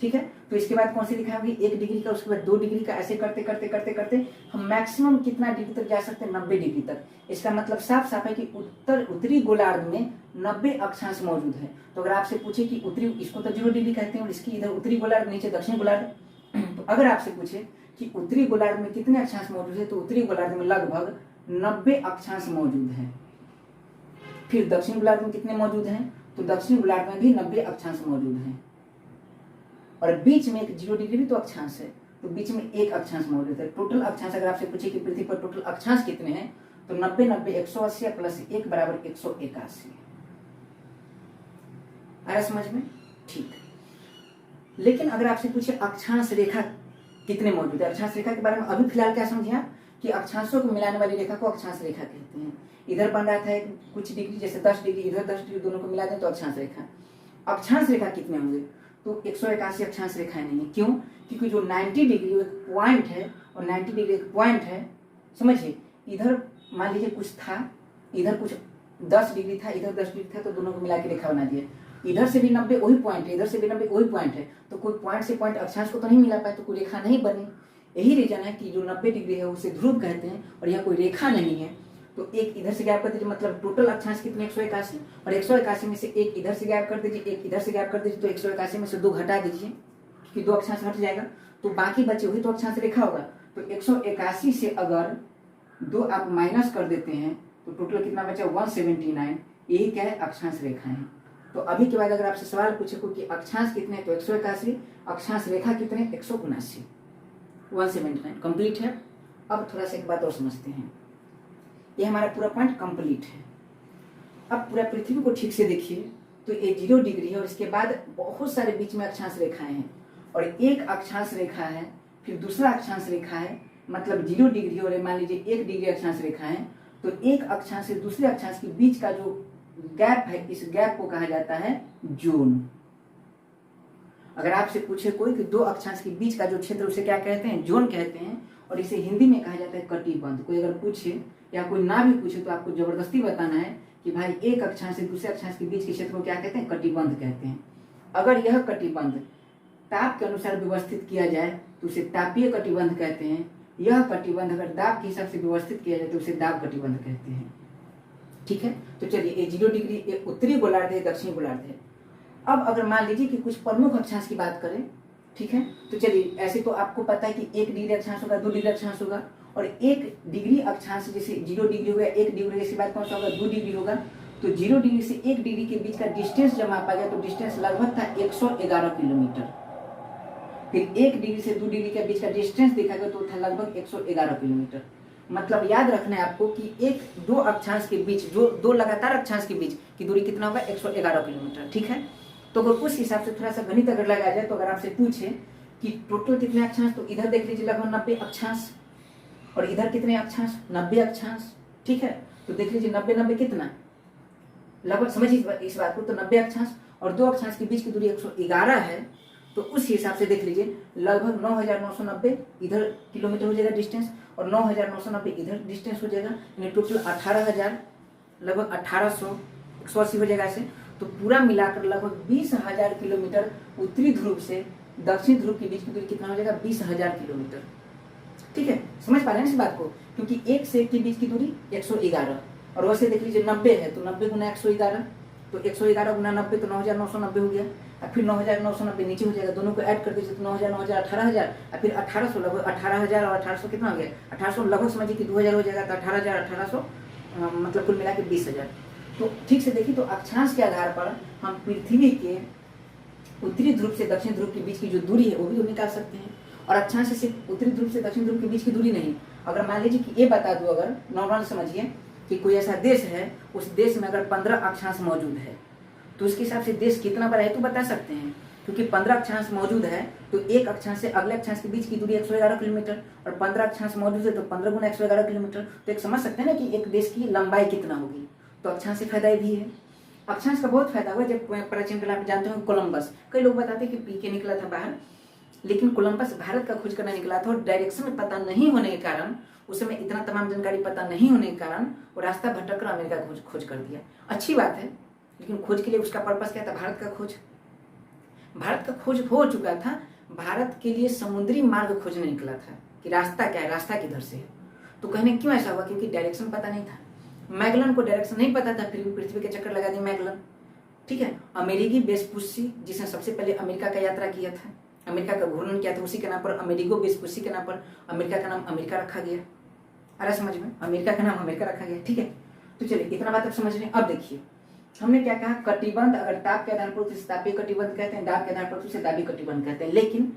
ठीक है। तो इसके बाद कौन सी रेखा होगी, 1 डिग्री का, उसके बाद 2 डिग्री का, ऐसे करते करते करते करते हम मैक्सिमम कितना डिग्री तक जा सकते हैं, 90 डिग्री तक। इसका मतलब साफ साफ है कि उत्तरी गोलार्ध में 90 अक्षांश मौजूद है। तो अगर आपसे पूछे कि उत्तरी, इसको तो 0 डिग्री कहते हैं, और इसकी इधर उत्तरी गोलार्ध, नीचे दक्षिण गोलार्ध, तो अगर आपसे पूछे कि उत्तरी गोलार्ध में कितने अक्षांश मौजूद है, तो उत्तरी गोलार्ध में लगभग 90 अक्षांश मौजूद है। फिर दक्षिण गोलार्ध में कितने मौजूद हैं, तो दक्षिण गोलार्ध में भी 90 अक्षांश मौजूद हैं, और बीच में एक 0 डिग्री भी तो अक्षांश है, तो बीच में एक अक्षांश मौजूद है। टोटल अक्षांश अगर आपसे पूछे कि पृथ्वी पर टोटल अक्षांश कितने हैं, तो 90 90 180 प्लस 1 बराबर 181। आया समझ में, ठीक। लेकिन अगर आपसे पूछे अक्षांश रेखा कितने मौजूद है, अक्षांश रेखा के बारे में अभी फिलहाल क्या समझिए कि अक्षांशों को मिलाने वाली रेखा को अक्षांश रेखा कहते हैं। इधर बन रहा था कुछ डिग्री, जैसे 10 डिग्री, इधर 10 डिग्री, दोनों को मिला दें तो अक्षांश रेखा। अक्षांश रेखा कितने होंगे, तो 181 अक्षांश रेखाएं नहीं है। क्यों, क्योंकि जो 90 डिग्री एक पॉइंट है और 90 डिग्री एक पॉइंट है, समझिए। इधर मान लीजिए कुछ था, इधर कुछ 10 डिग्री था, इधर 10 डिग्री था, तो दोनों को मिला के रेखा बना दिया। इधर से भी 90 वही पॉइंट है, इधर से भी 90 वही पॉइंट है, तो कोई पॉइंट से पॉइंट अक्षांश को तो नहीं मिला पाए, तो कोई रेखा नहीं बनी। यही रीजन है कि जो 90 डिग्री है उसे ध्रुव कहते हैं, और यहाँ कोई रेखा नहीं है, तो एक इधर से गैप कर दीजिए, मतलब टोटल अक्षांश कितने 181, और 181 में से एक इधर से गैप कर दीजिए, एक इधर से गैप कर दीजिए, तो 181 में से 2 घटा दीजिए क्योंकि 2 अक्षांश हट जाएगा, तो बाकी बचे वही तो अक्षांश रेखा होगा। तो 181 से अगर 2 आप माइनस कर देते हैं तो टोटल कितना बचा 179, यही क्या है अक्षांश रेखा है। तो अभी के बाद अगर आपसे सवाल पूछे को कि अक्षांश कितने तो 181, अक्षांश रेखा कितने 179, 179 कंप्लीट है। अब थोड़ा सा एक बात और समझते हैं, ये हमारा पूरा पॉइंट कंप्लीट है। अब पूरा पृथ्वी को ठीक से देखिए तो ये 0 डिग्री है और इसके बाद बहुत सारे बीच में अक्षांश रेखाएं हैं, और एक अक्षांश रेखा है, फिर दूसरा अक्षांश रेखा है, मतलब 0 डिग्री और मान लीजिए 1 डिग्री अक्षांश रेखा है। तो एक अक्षांश से दूसरे अक्षांश के बीच का जो गैप है, इस गैप को कहा जाता है जोन। अगर आपसे पूछे कोई कि 2 अक्षांश के बीच का जो क्षेत्र उसे क्या कहते हैं, जोन कहते हैं, और इसे हिंदी में कहा जाता है कटिबंध। कोई अगर पूछे या कोई ना भी पूछे तो आपको जबरदस्ती बताना है कि भाई एक अक्षांश से दूसरे अक्षांश के बीच के क्षेत्र को क्या कहते हैं, कटिबंध कहते हैं। अगर यह कटिबंध ताप के अनुसार व्यवस्थित किया जाए तो उसे तापीय कटिबंध कहते हैं। यह कटिबंध अगर दाब के हिसाब से व्यवस्थित किया जाए तो उसे दाब कटिबंध कहते हैं। ठीक है, तो चलिए ये 0 डिग्री ये उत्तरी गोलार्ध है, दक्षिणी गोलार्ध है। अब अगर मान लीजिए कि कुछ प्रमुख अक्षांश की बात करें, ठीक है, तो चलिए ऐसे तो आपको पता है कि 1 डिग्री अक्षांश होगा, 2 डिग्री अक्षांश होगा, और 1 डिग्री अक्षांश जैसे 0 डिग्री हो गया, 1 डिग्री इसके बाद कौन सा होगा 2 डिग्री होगा। तो 0 डिग्री से 1 डिग्री के बीच का डिस्टेंस जब मापा गया तो डिस्टेंस लगभग था 111 किलोमीटर। फिर 1 डिग्री से 2 डिग्री के बीच का डिस्टेंस देखा गया तो था लगभग 111 किलोमीटर। मतलब याद रखना है आपको कि 1-2 अक्षांश के बीच, जो 2 लगातार अक्षांश के बीच की दूरी कितना होगा 111 किलोमीटर। ठीक है, तो अगर उस हिसाब से थोड़ा सा गणित अगर लगाया जाए तो अगर आपसे पूछे कि टोटल कितने अक्षांश, तो इधर देख लीजिए लगभग 90 अक्षांश, और इधर कितने अक्षांश 90 अक्षांश। ठीक है, तो देख लीजिए 90 कितना लगभग, समझिए इस बात को, तो 90 अक्षांश और 2 अक्षांश के बीच की दूरी 111 है। तो उस हिसाब से देख लीजिए लगभग 9990 इधर किलोमीटर हो जाएगा डिस्टेंस, और 9990 इधर डिस्टेंस हो जाएगा, यानी टोटल 18000, लगभग 1800, 180 हो जाएगा ऐसे। तो पूरा मिलाकर लगभग 20000 किलोमीटर उत्तरी ध्रुव से दक्षिण ध्रुव के बीच की दूरी कितना हो जाएगा 20000 किलोमीटर। ठीक है, समझ पा रहे हैं इस बात को, क्योंकि 1 से 1 के बीच की दूरी 111, और वैसे देख लीजिए 90 है तो 90 गुना 111, तो 111 गुना 90 तो 9990 हो गया, और फिर 9990 नीचे हो जाएगा, दोनों को ऐड कर दीजिए तो 9000 18000, और फिर 1800 लगभग 18000 और 1800 कितना हो गया 1800, लगभग समझिए कि 2000 हो जाएगा, तो 18000 1800 मतलब कुल मिला के 20000। तो ठीक से देखिए, तो अक्षांश के आधार पर हम पृथ्वी के उत्तरी ध्रुव से दक्षिण ध्रुव के बीच की जो दूरी है वो भी तो निकाल सकते हैं, और अक्षांश से सिर्फ उत्तरी ध्रुव से दक्षिण ध्रुव के बीच की दूरी नहीं। अगर मान लीजिए कि ये बता दूं, अगर नॉर्मल समझिए कि कोई ऐसा देश है, उस देश में अगर 15 अक्षांश मौजूद है तो उसके हिसाब से देश कितना बड़ा है तो बता सकते हैं, क्योंकि 15 अक्षांश मौजूद है तो एक अक्षांश से अगले अक्षांश के बीच की दूरी 111 किलोमीटर, और 15 अक्षांश मौजूद है तो 15 गुना 111 किलोमीटर। तो एक समझ सकते हैं ना कि एक देश की लंबाई कितना होगी। तो अक्षांश से फायदा भी है, अक्षांश का बहुत फायदा हुआ। जब प्राचीन काल आप जानते हो कोलंबस, कई लोग बताते हैं कि पी के निकला था बाहर, लेकिन कोलंबस भारत का खोज करने निकला था, और डायरेक्शन पता नहीं होने के कारण, उस समय इतना तमाम जानकारी पता नहीं होने के कारण वो रास्ता भटक कर अमेरिका का खोज कर दिया। अच्छी बात है, लेकिन खोज के लिए उसका पर्पस क्या था, भारत का खोज। भारत का खोज हो चुका था, भारत के लिए समुद्री मार्ग खोजने निकला था कि रास्ता क्या है, रास्ता किधर से है। तो कहने क्यों ऐसा हुआ, क्योंकि डायरेक्शन पता नहीं था। मैगलन को डायरेक्शन नहीं पता था, फिर भी पृथ्वी के चक्कर लगा दिया मैगलन। ठीक है, अमेरिकी वेस्पुस्सी जिसने सबसे पहले अमेरिका का यात्रा किया था, अमेरिका का घूर्णन किया था, उसी के नाम पर अमेरिगो वेस्पुस्सी के नाम पर अमेरिका का नाम अमेरिका रखा गया। अरे समझ में, अमेरिका का नाम अमेरिका रखा गया। ठीक है, तो चलिए इतना बात आप समझ रहे हैं। अब देखिए हमने क्या कहा, कटिबंध अगर ताप के आधार पर उसे तापीय कटिबंध कहते हैं, दाब के आधार पर उसे दाबी कटिबंध कहते हैं। लेकिन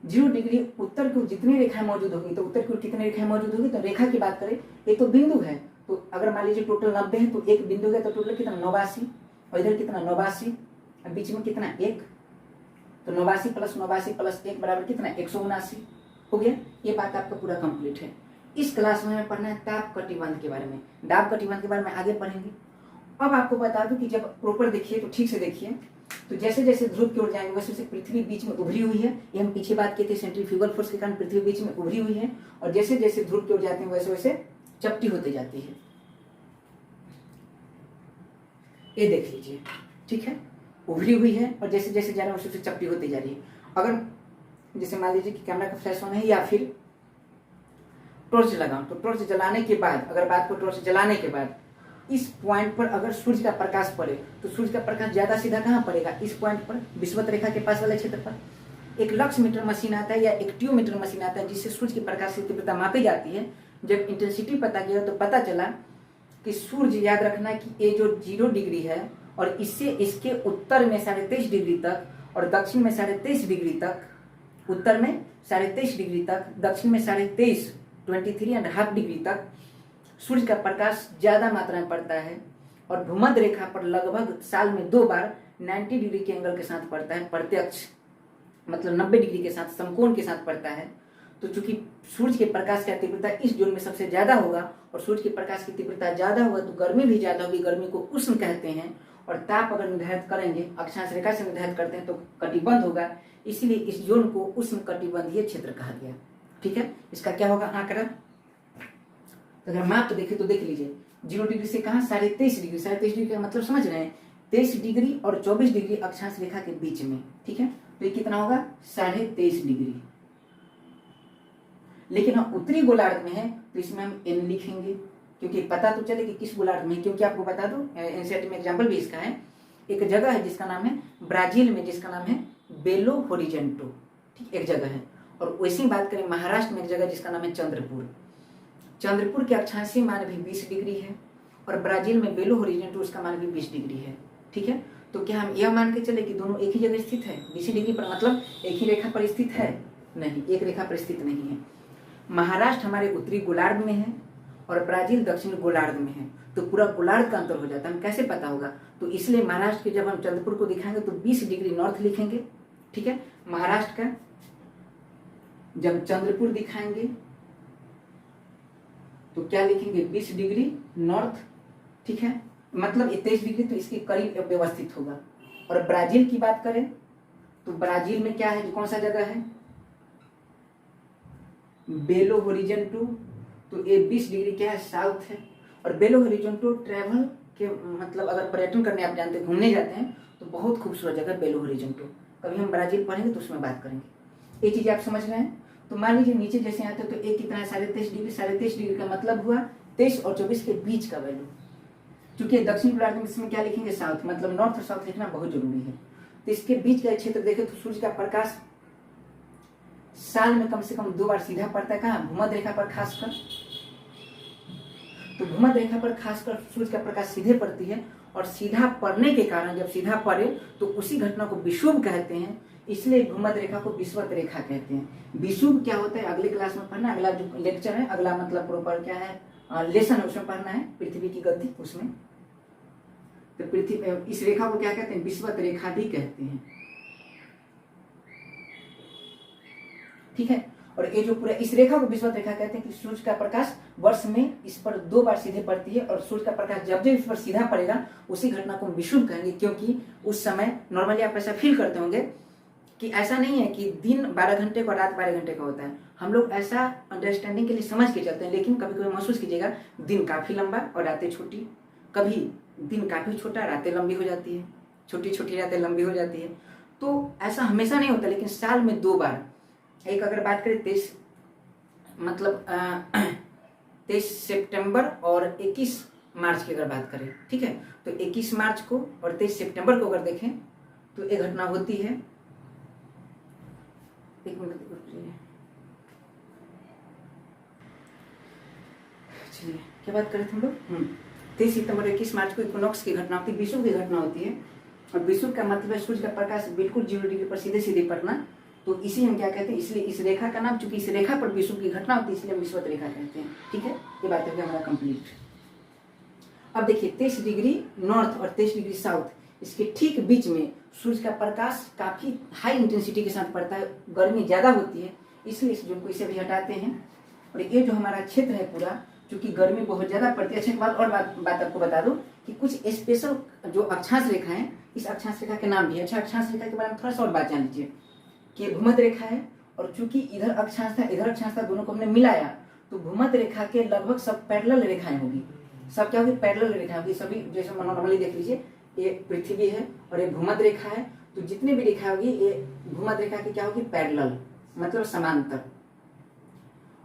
0 डिग्री उत्तर की ओर जितनी रेखाएं मौजूद होगी, तो उत्तर की ओर कितनी रेखाएं मौजूद होगी, तो रेखा की बात करें, एक तो बिंदु है, तो अगर मान लीजिए टोटल 90 है तो एक बिंदु है, तो टोटल कितना 89, और इधर कितना 89, बीच में कितना 1, तो 89 प्लस 89 प्लस 1 बराबर कितना 179 हो गया। ये बात आपका पूरा कंप्लीट है। इस क्लास में हमें पढ़ना है ताप कटिबंध के बारे में, दाब कटिबंध के बारे में आगे पढ़ेंगे। अब आपको बता दूं कि जब प्रॉपर देखिए तो ठीक से देखिए, तो जैसे जैसे ध्रुव की ओर जाएंगे वैसे वैसे पृथ्वी बीच में उभरी हुई है। ये हम पीछे बात किए थे, सेंट्रीफ्यूगल फोर्स के कारण पृथ्वी बीच में उभरी हुई है, और जैसे जैसे ध्रुव की ओर जाते हैं वैसे वैसे चपटी होती जाती है। ये देख लीजिए, ठीक है, उभरी हुई है, और जैसे जैसे जा रहा है वैसे वैसे चपटी होती जा रही है। अगर जैसे मान लीजिए कि कैमरा का फ्लैश ऑन है, या फिर टॉर्च लगाऊं तो टॉर्च जलाने के बाद, अगर बात को टॉर्च जलाने के बाद इस पॉइंट पर अगर सूर्य का प्रकाश पड़े तो सूर्य का प्रकाश ज्यादा सीधा कहाँ पड़ेगा? इस पॉइंट पर, विषुवत रेखा के पास वाले क्षेत्र पर। एक लक्स मीटर मशीन आता है या एक ट्यूब मीटर मशीन आता है जिससे सूर्य की प्रकाश की तीव्रता मापी जाती है। जब इंटेंसिटी पता किया तो पता चला कि सूर्य, याद रखना कि ये जो 0 डिग्री है और इससे इसके उत्तर में 23.5 डिग्री तक और दक्षिण में 23.5 डिग्री तक, उत्तर में 23.5 डिग्री तक, दक्षिण में 23.5 डिग्री तक सूर्य का प्रकाश ज्यादा मात्रा में पड़ता है और भूमध्य रेखा पर लगभग साल में 2 बार 90 डिग्री के एंगल के साथ पड़ता है, प्रत्यक्ष मतलब 90 डिग्री के साथ, समकोण के साथ पड़ता है। तो चूंकि सूर्य के प्रकाश की तीव्रता इस जोन में सबसे ज्यादा होगा और सूर्य के प्रकाश की तीव्रता ज्यादा होगा तो गर्मी भी ज्यादा होगी, गर्मी को उष्ण कहते हैं। और ताप अगर निर्धारित करेंगे, अक्षांश रेखा से निर्धारित करते हैं तो कटिबंध होगा, इसीलिए इस जोन को उष्ण कटिबंधीय क्षेत्र कहा गया। ठीक है, इसका क्या होगा आंकड़ा? तो अगर माप तो देखे तो देख लीजिए, 0 डिग्री से कहा 23.5 डिग्री, 23.5 डिग्री का मतलब समझ रहे हैं, 23 डिग्री और 24 डिग्री अक्षांश रेखा के बीच में। ठीक है, तो ये कितना होगा? 23.5 डिग्री। लेकिन हम उत्तरी गोलार्ध में है तो इसमें हम n लिखेंगे क्योंकि पता तो चले कि किस गोलार्ध में, क्योंकि आपको बता दूं एनसीईआरटी में एग्जांपल भी इसका है। एक जगह है जिसका नाम है ब्राजील में, जिसका नाम है बेलो होरिजेंटो। ठीक, एक जगह है। और वैसी बात करें महाराष्ट्र में एक जगह जिसका नाम है चंद्रपुर। चंद्रपुर के अक्षांशीय मान भी 20 डिग्री है और ब्राजील में बेलो होरिजेंटो उसका मान भी 20 डिग्री है। ठीक है, तो क्या हम यह मान के चले कि दोनों एक ही जगह स्थित है 20 डिग्री पर, मतलब एक ही रेखा पर स्थित है? नहीं, एक रेखा पर स्थित नहीं है। महाराष्ट्र हमारे उत्तरी गोलार्ध में है और ब्राजील दक्षिण गोलार्ध में है, तो पूरा गोलार्ध का अंतर हो जाता है। हम कैसे पता होगा? तो इसलिए महाराष्ट्र के जब हम चंद्रपुर को दिखाएंगे तो 20 डिग्री नॉर्थ लिखेंगे। ठीक है, महाराष्ट्र का जब चंद्रपुर दिखाएंगे तो क्या लिखेंगे? 20 डिग्री नॉर्थ। ठीक है, मतलब 23 डिग्री तो इसके करीब व्यवस्थित होगा। और ब्राजील की बात करें तो ब्राजील में क्या है, कौन सा जगह है? बेलो होरिजेंटो। तो ये 20 डिग्री क्या है? साउथ है। और बेलो होरिजेंटो ट्रैवल के मतलब अगर पर्यटन करने आप जानते हैं, घूमने जाते हैं तो बहुत खूबसूरत जगह बेलो होरिजेंटो। कभी हम ब्राजील पढ़ेंगे तो उसमें बात करेंगे। ये चीज आप समझ रहे हैं? तो मान लीजिए नीचे जैसे आते तो एक कितना है? 23.5 डिग्री। 23.5 डिग्री का मतलब हुआ 23 और 24 के बीच का वैल्यू। चूंकि दक्षिण गोलार्ध में इसमें क्या लिखेंगे? साउथ, मतलब नॉर्थ और साउथ लिखना बहुत जरूरी है। तो इसके बीच का क्षेत्र देखें तो सूर्य का प्रकाश साल में कम से कम 2 बार सीधा पड़ता है। कहाँ? भूमध्य रेखा पर खासकर। तो भूमध्य रेखा पर खासकर सूर्य का प्रकाश सीधे पड़ती है और सीधा पड़ने के कारण जब सीधा पड़े तो उसी घटना को विषुव कहते हैं, इसलिए भूमध्य रेखा को विषुवत रेखा कहते हैं। विषुव क्या होता है अगले क्लास में पढ़ना, अगला जो लेक्चर है, अगला मतलब प्रॉपर क्या है लेसन है, उसमें पढ़ना है पृथ्वी की गति उसमें। तो पृथ्वी इस रेखा को क्या कहते हैं? विषुवत रेखा भी कहते हैं। ठीक है, और ये जो पूरा इस रेखा को विषुवत रेखा कहते हैं कि सूर्य का प्रकाश वर्ष में इस पर 2 बार सीधे पड़ती है और सूर्य का प्रकाश जब जब इस पर सीधा पड़ेगा उसी घटना को हम विषुव कहेंगे, क्योंकि उस समय नॉर्मली आप ऐसा फील करते होंगे कि ऐसा नहीं है कि दिन 12 घंटे का रात 12 घंटे का होता है। हम लोग ऐसा अंडरस्टैंडिंग के लिए समझ के चलते हैं, लेकिन कभी कभी महसूस कीजिएगा दिन काफी लंबा और रातें छोटी, कभी दिन काफी छोटा रातें लंबी हो जाती है, छोटी छोटी रातें लंबी हो जाती है। तो ऐसा हमेशा नहीं होता, लेकिन साल में 2 बार। एक अगर बात करें 23 सितंबर और 21 मार्च की अगर बात करें, ठीक है, तो 21 मार्च को और 23 सितंबर को अगर देखें तो एक घटना होती है। एक मिनट, चलिए क्या बात करें हम लोग? 23 सितंबर 21 मार्च को इक्विनॉक्स की घटना होती है, विषुव की घटना होती है। और विषुव का मतलब है सूर्य का प्रकाश बिल्कुल 0 डिग्री पर सीधे सीधे पड़ना। तो इसी हम क्या कहते हैं, इसलिए इस रेखा का नाम, चूंकि इस रेखा पर विषुव की घटना होती है इसलिए हम विषुवत रेखा कहते हैं। ठीक है, ये बात हो गया हमारा कंप्लीट। अब देखिए 23 डिग्री नॉर्थ और 23 डिग्री साउथ, इसके ठीक बीच में सूर्य का प्रकाश काफी हाई इंटेंसिटी के साथ पड़ता है, गर्मी ज्यादा होती है, इसलिए इस जोन को इसे भी हटाते हैं। और ये जो हमारा क्षेत्र है पूरा, चूंकि गर्मी बहुत ज्यादा पड़ती है। अच्छा एक बात आपको बता दूं कि कुछ स्पेशल जो अक्षांश रेखा है, इस अक्षांश रेखा के नाम भी है। अच्छा, अक्षांश रेखा के बारे में थोड़ा सा और बात जान लीजिए कि भूमध्य रेखा है और चूंकि इधर अक्षांश था इधर अक्षांश था, दोनों को हमने मिलाया तो भूमध्य रेखा के लगभग सब पैरेलल रेखाएं होगी। सब क्या होगी? पैरेलल रेखाएं होगी सभी। जैसे नॉर्मली देख लीजिए, ये पृथ्वी है और ये भूमध्य रेखा है, तो जितनी भी रेखा होगी ये भूमध्य रेखा की क्या होगी? पैरेलल, मतलब समांतर।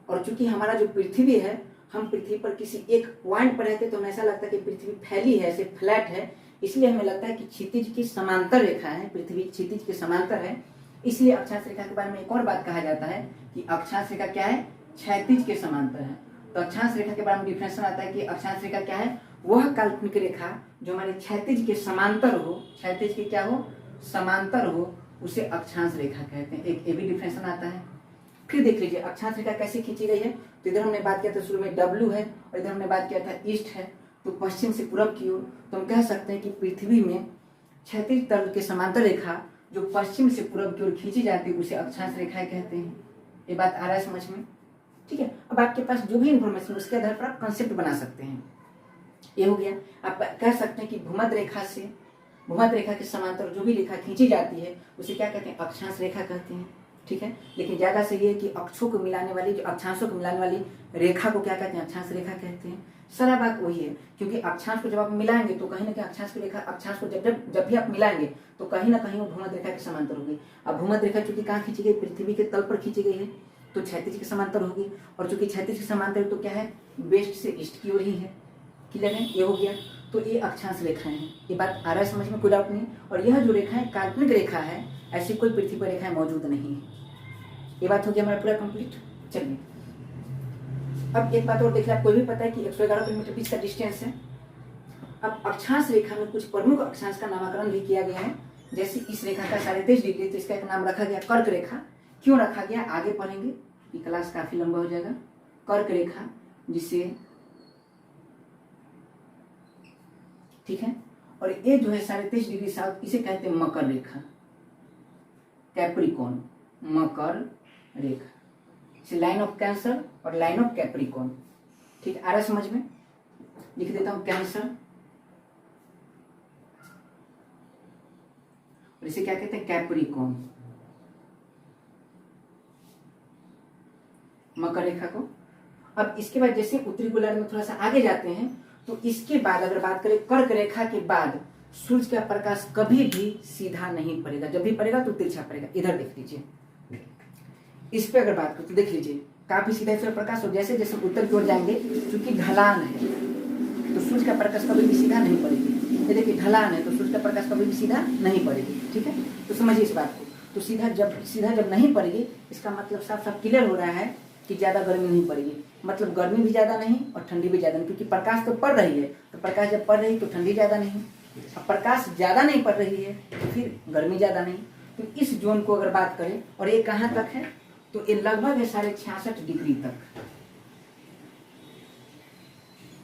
और चूंकि हमारा जो पृथ्वी है, हम पृथ्वी पर किसी एक पॉइंट पर रहते तो हमें ऐसा लगता है कि पृथ्वी फैली है, ऐसे फ्लैट है, इसलिए हमें लगता है कि क्षितिज की समांतर रेखा है, पृथ्वी क्षितिज के समांतर है। इसलिए अक्षांश रेखा के बारे में एक और बात कहा जाता है कि अक्षांश रेखा क्या है, क्षैतिज के समांतर है। तो अक्षांश रेखा के बारे में डिफिनेशन आता है कि अक्षांश रेखा क्या है, वह काल्पनिक रेखा जो हमारे क्षैतिज के समांतर हो, क्षैतिज के क्या हो, समांतर हो, उसे अक्षांश रेखा कहते हैं। एक ये भी डिफिनेशन आता है। फिर देख लीजिए अक्षांश रेखा कैसे खींची गई है। तो इधर हमने बात किया था शुरू में W है और इधर हमने बात किया था ईस्ट है, तो पश्चिम से पूरब की ओर। तो हम कह सकते हैं कि पृथ्वी में क्षैतिज तल के समांतर रेखा जो पश्चिम से पूरब की ओर खींची जाती है उसे अक्षांश रेखाएं कहते हैं। ये बात आ रहा है समझ में? ठीक है। अब आपके पास जो भी इंफॉर्मेशन उसके आधार पर आप कंसेप्ट बना सकते हैं। ये हो गया। आप कह सकते हैं कि भूमध्य रेखा के समांतर जो भी रेखा खींची जाती है उसे क्या कहते हैं, अक्षांश रेखा कहते हैं। ठीक है। लेकिन ज्यादा सही है कि अक्षों को मिलाने वाली, जो अक्षांशों को मिलाने वाली रेखा को क्या कहते हैं, अक्षांश रेखा कहते हैं। सारा बात वही है, क्योंकि अक्षांश को जब आप मिलाएंगे तो कहीं ना कहीं अक्षांश की रेखा, अक्षांश को जब भी आप मिलाएंगे तो कहीं ना कहीं वो भूमध्य रेखा के समांतर होगी। अब भूमध्य रेखा चूंकि कहाँ खींची गई, पृथ्वी के तल पर खींची गई है, तो क्षैतिज के समांतर होगी। और चूंकि क्षैतिज के समांतर तो क्या है, वेस्ट से ईस्ट की ओर ही है। क्लियर है? ये हो गया। तो ये अक्षांश रेखाएं हैं। ये बात आ रहा है समझ में? कोई डाउट नहीं। और यह जो रेखा है काल्पनिक रेखा है, ऐसी कोई पृथ्वी पर रेखाएं मौजूद नहीं है। ये बात हो गया हमारा पूरा कंप्लीट। चलिए अब एक बात और देख लें। आपको भी पता है कि 111 किलोमीटर बीच का डिस्टेंस है। अब अक्षांश रेखा में कुछ प्रमुख अक्षांश का नामकरण भी किया गया है। जैसे इस रेखा का 23.5 डिग्री, तो इसका एक नाम रखा गया कर्क रेखा। क्यों रखा गया आगे पढ़ेंगे, ये क्लास काफी लंबा हो जाएगा। कर्क रेखा जिसे, ठीक है। और ये जो है 23.5 डिग्री साउथ, इसे कहते हैं मकर रेखा, कैप्रिकॉर्न, मकर रेखा। इसे लाइन ऑफ कैंसर और लाइन ऑफ कैप्रिकॉर्न। ठीक है, आ रहा समझ में? लिख देता हूं कैंसर, और इसे क्या कहते हैं, कैप्रिकॉर्न, मकर रेखा को। अब इसके बाद जैसे उत्तरी गोलार्ध में थोड़ा सा आगे जाते हैं, तो इसके बाद अगर बात करें कर्क रेखा के बाद, सूरज का प्रकाश कभी भी सीधा नहीं पड़ेगा। जब भी पड़ेगा तो तिरछा पड़ेगा। इधर देख लीजिए, इस पे अगर बात करें तो देख लीजिए काफी सीधा सूर्य प्रकाश। और जैसे जैसे उत्तर की ओर जाएंगे, क्योंकि ढलान है तो सूरज का प्रकाश कभी भी सीधा नहीं पड़ेगी। ये देखिए ढलान है तो सूरज का प्रकाश कभी भी सीधा नहीं पड़ेगी। ठीक है, तो समझिए इस बात को। तो सीधा जब नहीं पड़ेगी, इसका मतलब साफ साफ क्लियर हो रहा है कि ज्यादा गर्मी नहीं पड़ेगी। मतलब गर्मी भी ज्यादा नहीं और ठंडी भी ज्यादा नहीं, क्योंकि प्रकाश तो पड़ रही है। तो प्रकाश जब पड़ रही है तो ठंडी ज्यादा नहीं। अब प्रकाश ज्यादा नहीं पड़ रही है तो फिर गर्मी ज्यादा नहीं। तो इस जोन को अगर बात करें, और ये कहाँ तक है, तो ये लगभग है 66.5 डिग्री तक।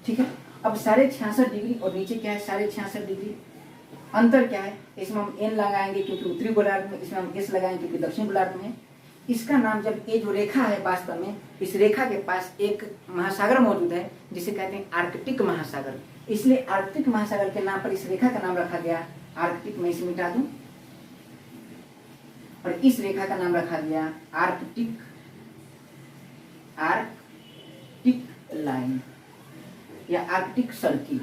ठीक है। अब 66.5 डिग्री और नीचे क्या है, 66.5 डिग्री। अंतर क्या है, इसमें हम एन लगाएंगे क्योंकि उत्तरी गोलार्ध में, इसमें हम एस लगाएंगे क्योंकि दक्षिण गोलार्ध में। इसका नाम, जब ये जो रेखा है वास्तव में, इस रेखा के पास एक महासागर मौजूद है जिसे कहते हैं आर्कटिक महासागर। इसलिए आर्कटिक महासागर के नाम पर इस रेखा का नाम रखा गया आर्कटिक। मैं इसे मिटा दूं, और इस रेखा का नाम रखा गया आर्कटिक लाइन या आर्कटिक सर्किल।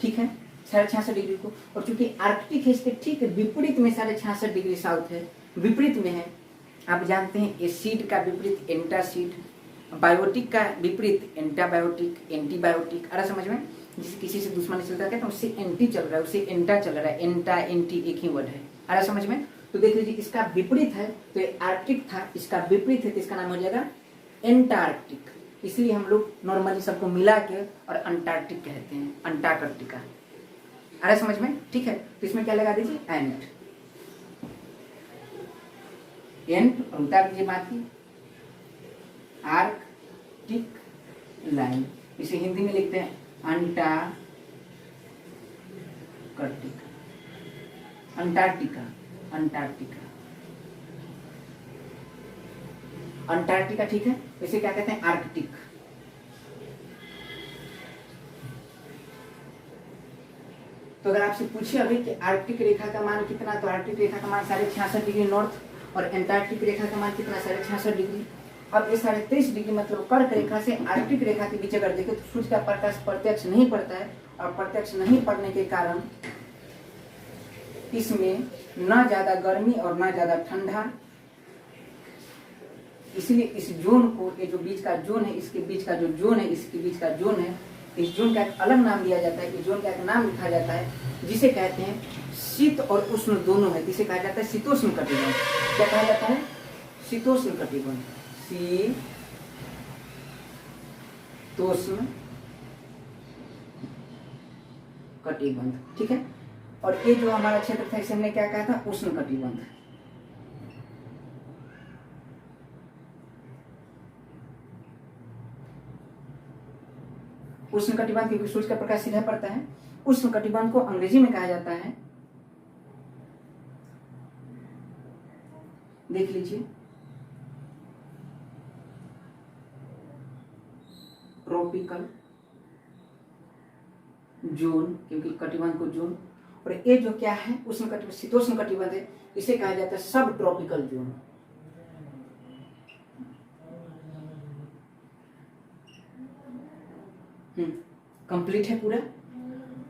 ठीक है, 66.5 डिग्री को। और चूंकि आर्कटिक है, इसके ठीक विपरीत में 66.5 डिग्री साउथ है, विपरीत में है। आप जानते हैं एसिड का विपरीत एंटासिड, बायोटिक का विपरीत एंटाबायोटिक, एंटीबायोटिक। अरे समझ में? जिसे किसी से दुश्मनी चलता है तो उससे एंटी चल रहा है, उससे एंटा चल रहा है। एंटा एंटी एक ही वर्ड है। अरे समझ में? तो देख लीजिए, इसका विपरीत है तो ये आर्कटिक था, इसका विपरीत है तो इसका नाम हो जाएगा एंटार्कटिक। इसलिए हम लोग नॉर्मली सबको मिला के और अंटार्कटिक कहते हैं, अंटार्कटिका। अरे समझ में? ठीक है, तो इसमें क्या लगा दीजिए, एंट और उतार दीजिए बाकी आर्कटिक लाइन। इसे हिंदी में लिखते हैं अंटार्कटिका। अंटार्कटिका। ठीक है, इसे क्या कहते हैं, आर्कटिक। तो अगर आपसे पूछे अभी कि आर्कटिक रेखा का मान कितना, तो आर्कटिक रेखा का मान 66.5 डिग्री नॉर्थ, और एंटार्कटिक रेखा का मान कितना, 66.5 डिग्री। अब ये 23.5 डिग्री मतलब कर्क रेखा से आर्कटिक रेखा के बीच अगर देखें तो सूर्य का प्रकाश प्रत्यक्ष नहीं पड़ता है, और प्रत्यक्ष नहीं पड़ने के कारण इसमें न ज्यादा गर्मी और न ज्यादा ठंडा, इसलिए इस जोन को, ये जो बीच का जोन है, इसके बीच का जो जोन है, इसके बीच का जोन है, इस जोन का एक अलग नाम दिया जाता है, इस जोन का एक नाम लिखा जाता है जिसे कहते हैं शीत और उष्ण दोनों है, जिसे कहा जाता है शीतोष्ण कटिबंध। क्या कहा जाता है? शीतोष्ण कटिबंध, शीतोष्ण कटिबंध। ठीक है। और ये जो हमारा क्षेत्र था इसे हमने क्या कहा था? उष्ण कटिबंध। उष्ण कटिबंध क्योंकि सूर्य का प्रकाश सीधा पड़ता है। उष्ण कटिबंध को अंग्रेजी में कहा जाता है, देख लीजिए, ट्रॉपिकल जोन, क्योंकि कटिबंध को जोन। और ये जो क्या है? उष्ण कटिबंध, शीतोष्ण कटिबंध है, इसे कहा जाता है सब ट्रॉपिकल जोन। कंप्लीट है पूरा।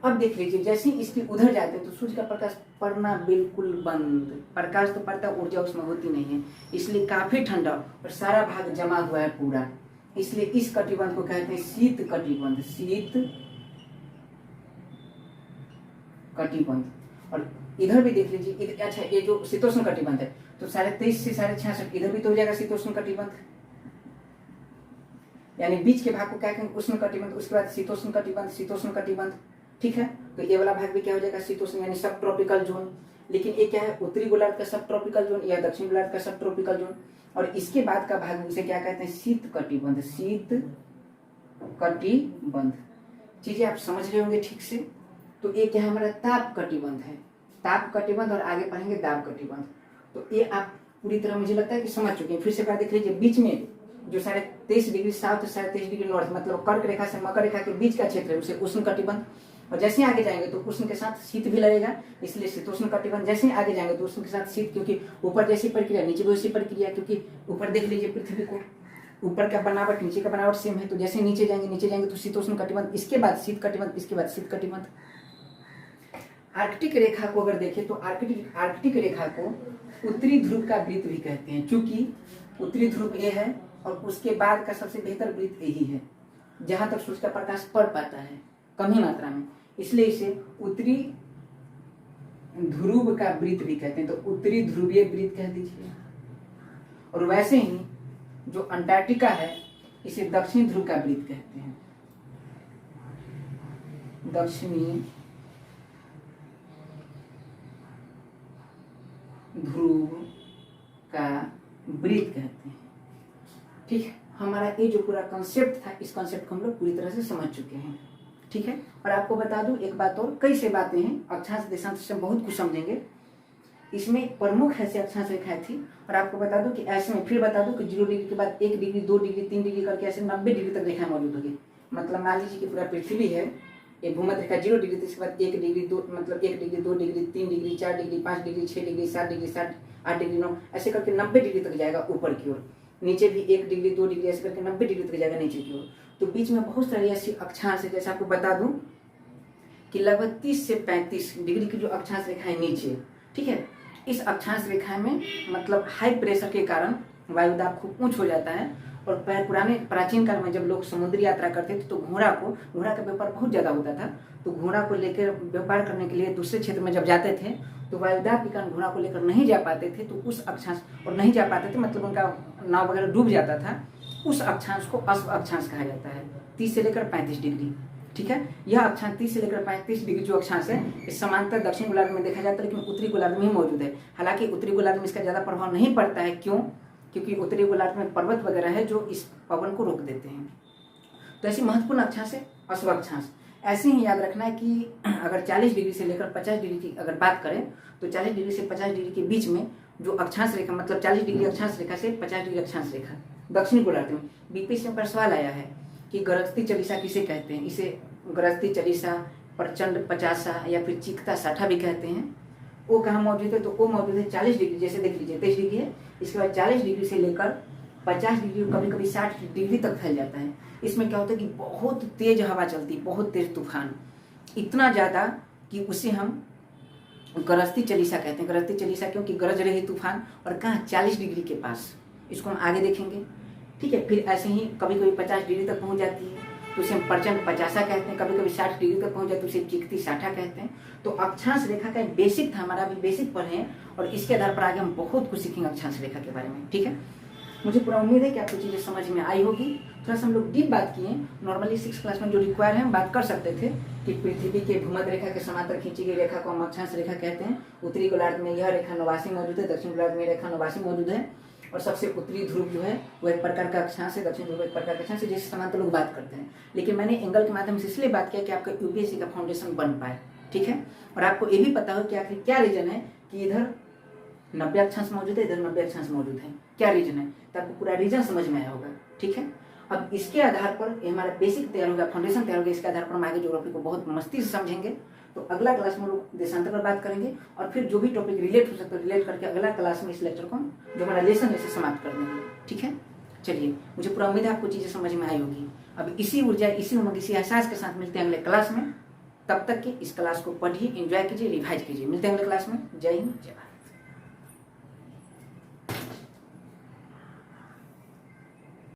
अब देख लीजिए, जैसे ही इसके उधर जाते हैं तो सूर्य का प्रकाश पड़ना बिल्कुल बंद, प्रकाश तो पड़ता, ऊर्जा उसमें होती नहीं है, इसलिए काफी ठंडा और सारा भाग जमा हुआ है पूरा, इसलिए इस कटिबंध को कहते हैं शीत कटिबंध, शीत कटिबंध। और इधर भी देख लीजिए, अच्छा ये जो शीतोष्ण कटिबंध है तो 23.5 से 66.5 इधर भी तो हो जाएगा शीतोष्ण कटिबंध, यानी बीच के भाग को क्या कहेंगे? उष्ण कटिबंध, उसके बाद शीतोष्ण कटिबंध, शीतोष्ण कटिबंध। ठीक है। तो ये वाला भाग भी क्या हो जाएगा? शीतोष्ण, यानी सब ट्रॉपिकल जोन। लेकिन ये क्या है? उत्तरी गोलार्ध का सब ट्रॉपिकल जोन या दक्षिण गोलार्ध का सब ट्रॉपिकल जोन। और इसके बाद का भाग उसे क्या कहते हैं? शीत कटिबंध, शीत कटिबंध। चीजें आप समझ रहे होंगे ठीक से। तो ये क्या है? हमारा ताप कटिबंध है, ताप कटिबंध, और आगे पढ़ेंगे दाब कटिबंध। तो ये आप पूरी तरह मुझे लगता है कि समझ चुके हैं। फिर से एक बार देख लीजिए, बीच में जो 23.5 डिग्री साउथ, 23.5 डिग्री नॉर्थ, मतलब कर्क रेखा से मकर रेखा के बीच का क्षेत्र है, उसे उष्ण कटिबंध। और जैसे आगे जाएंगे तो उष्ण के साथ शीत भी लगेगा, इसलिए शीतोष्ण कटिबंध। जैसे आगे जाएंगे तो उष्ण के साथ शीत, क्योंकि ऊपर जैसी प्रक्रिया नीचे भी वैसी प्रक्रिया, क्योंकि ऊपर देख लीजिए पृथ्वी को, ऊपर का बनावट नीचे का बनावट सेम है, तो जैसे नीचे जाएंगे तो शीतोष्ण कटिबंध, इसके बाद शीत कटिबंध, इसके बाद शीत कटिबंध। आर्कटिक रेखा को अगर देखें तो आर्कटिक रेखा को उत्तरी ध्रुव का वृत्त भी कहते हैं, क्योंकि उत्तरी ध्रुव ये है और उसके बाद का सबसे बेहतर वृत्त यही है जहां तक सूर्य का प्रकाश पड़ पाता है कम ही मात्रा में, इसलिए इसे उत्तरी ध्रुव का वृत्त भी कहते हैं। तो उत्तरी ध्रुवीय वृत्त कह दीजिए। और वैसे ही जो अंटार्कटिका है इसे दक्षिणी ध्रुव का वृत्त कहते हैं, दक्षिणी ध्रुव का वृत्त कहते हैं। ठीक है। हमारा ये जो पूरा कॉन्सेप्ट था, इस कॉन्सेप्ट को हम लोग पूरी तरह से समझ चुके हैं। ठीक है। और आपको बता दूं एक बात और, कई से बातें हैं, अक्षांश देशांश से बहुत कुछ समझेंगे। इसमें प्रमुख ऐसे अक्षांश रेखाएं थी, और आपको बता दूं कि ऐसे में फिर बता दूं कि 0 डिग्री के बाद 1 डिग्री 2 डिग्री 3 डिग्री करके ऐसे 90 डिग्री तक रेखाएं मौजूद होगी। मतलब मान लीजिए कि पूरा पृथ्वी है, ये भूमध्य रेखा 0 डिग्री, तो इसके बाद 1 डिग्री 2 मतलब 1 degree 2 degree 3 degree 4 degree 5 degree 6 degree 7 degree 8 degree 9 ऐसे करके 90 डिग्री तक जाएगा ऊपर की ओर। नीचे भी 1 डिग्री 2 डिग्री ऐसे करके 90 डिग्री तक जाएगा नीचे की ओर। तो बीच में बहुत सारी ऐसी अक्षांश है, जैसे आपको बता दूं कि लगभग 30 से 35 डिग्री की जो अक्षांश रेखा है नीचे, ठीक है, इस अक्षांश रेखा में मतलब हाई प्रेशर के कारण वायुदाब खूब ऊंच हो जाता है। और पुराने प्राचीन काल में जब लोग समुद्री यात्रा करते थे तो घोड़ा का व्यापार बहुत ज्यादा होता था, तो घोड़ा को लेकर व्यापार करने के लिए दूसरे क्षेत्र में जब जाते थे तो वायुदाब के कारण घोड़ा को लेकर नहीं जा पाते थे, तो उस अक्षांश, और नहीं जा पाते थे मतलब उनका नाव वगैरह डूब जाता था, उस अक्षांश को अश्व अक्षांश कहा जाता है, 30 से लेकर 35 डिग्री। ठीक है। यह अक्षांश 30 से लेकर 35 डिग्री जो अक्षांश है, इस समांतर दक्षिण गोलार्ध में देखा जाता है, लेकिन उत्तरी गोलार्ध में ही मौजूद है। हालांकि उत्तरी गोलार्ध में इसका ज्यादा प्रभाव नहीं पड़ता है। क्यों? क्योंकि उत्तरी गोलार्ध में पर्वत वगैरह है जो इस पवन को रोक देते हैं। तो ऐसी महत्वपूर्ण अक्षांश है अश्व अक्षांश। ऐसे ही याद रखना है कि अगर 40 डिग्री से लेकर 50 डिग्री की अगर बात करें तो 40 डिग्री से 50 डिग्री के बीच में जो अक्षांश रेखा, मतलब 40 डिग्री अक्षांश रेखा से 50 डिग्री अक्षांश रेखा दक्षिण गोलार्ध में, बीपीएससी में सवाल आया है कि गरजती चालीसा किसे कहते हैं। इसे गरजती चालीसा, प्रचंड 50 या फिर चीखता 60 भी कहते हैं। वो कहाँ मौजूद है? तो वो मौजूद है 40 डिग्री, जैसे देख लीजिए 23 डिग्री है, इसके बाद 40 डिग्री से लेकर 50 डिग्री, कभी कभी 60 डिग्री तक फैल जाता है। इसमें क्या होता है कि बहुत तेज हवा चलती है, बहुत तेज तूफान, इतना ज्यादा कि उसे हम गरजती चालीसा कहते हैं। गरजती चालीसा क्योंकि गरज रही तूफान, और कहाँ? 40 डिग्री के पास। इसको हम आगे देखेंगे। ठीक है, फिर ऐसे ही कभी कभी 50 डिग्री तक पहुंच जाती है तो उसे हम प्रचंड 50 कहते हैं, कभी कभी 60 डिग्री तक पहुंच जाती है तो उसे चिकती 60 कहते हैं। तो अक्षांश रेखा का एक बेसिक था हमारा, अभी बेसिक पढ़े हैं और इसके आधार पर आगे हम बहुत कुछ सीखेंगे अक्षांश रेखा के बारे में। ठीक है, मुझे पूरा उम्मीद है कि आपको चीज़ें समझ में आई होगी। थोड़ा सा हम लोग डीप बात किए, नॉर्मली 6 क्लास में जो रिक्वायर है हम बात कर सकते थे कि पृथ्वी के भूमध्य रेखा के समांतर खींची गई रेखा को हम अक्षांश रेखा कहते हैं। उत्तरी गोलार्ध में यह रेखा नवासी मौजूद है, दक्षिण गोलार्ध में रेखा नवासी मौजूद है और सबसे उत्तरी ध्रुव जो है वो एक प्रकार का अक्षांश है, दक्षिण ध्रुव एक प्रकार का अक्षांश है, जिससे समांतर लोग बात करते हैं। लेकिन मैंने एंगल के माध्यम से इसलिए बात किया कि आपका यूपीएससी का फाउंडेशन बन पाए। ठीक है, और आपको ये भी पता हो कि आखिर क्या रीजन है कि इधर 90 अक्षांश मौजूद है, इधर 90 अक्षांश मौजूद है, क्या रीजन है, तो आपको पूरा रीजन समझ में आया होगा। ठीक है, अब इसके आधार पर ये हमारा बेसिक तैयार होगा, फाउंडेशन तैयार होगा, इसके आधार पर हम आगे ज्योग्राफी को बहुत मस्ती से समझेंगे। तो अगला क्लास में हम लोग देशांतर पर बात करेंगे और फिर जो भी टॉपिक रिलेट हो सकता है रिलेट करके अगला क्लास में इस लेक्चर को हम जो हमारा लेसन है इसे समाप्त कर देंगे। ठीक है, चलिए, मुझे पूरा उम्मीद है आपको चीजें समझ में आई होगी। अब इसी ऊर्जा, इसी उमंग, इसी एहसास के साथ मिलते हैं अगले क्लास में। तब तक के इस क्लास को पढ़िए, एंजॉय कीजिए, रिवाइज कीजिए। मिलते हैं अगले क्लास में। जय हिंद, जय भारत।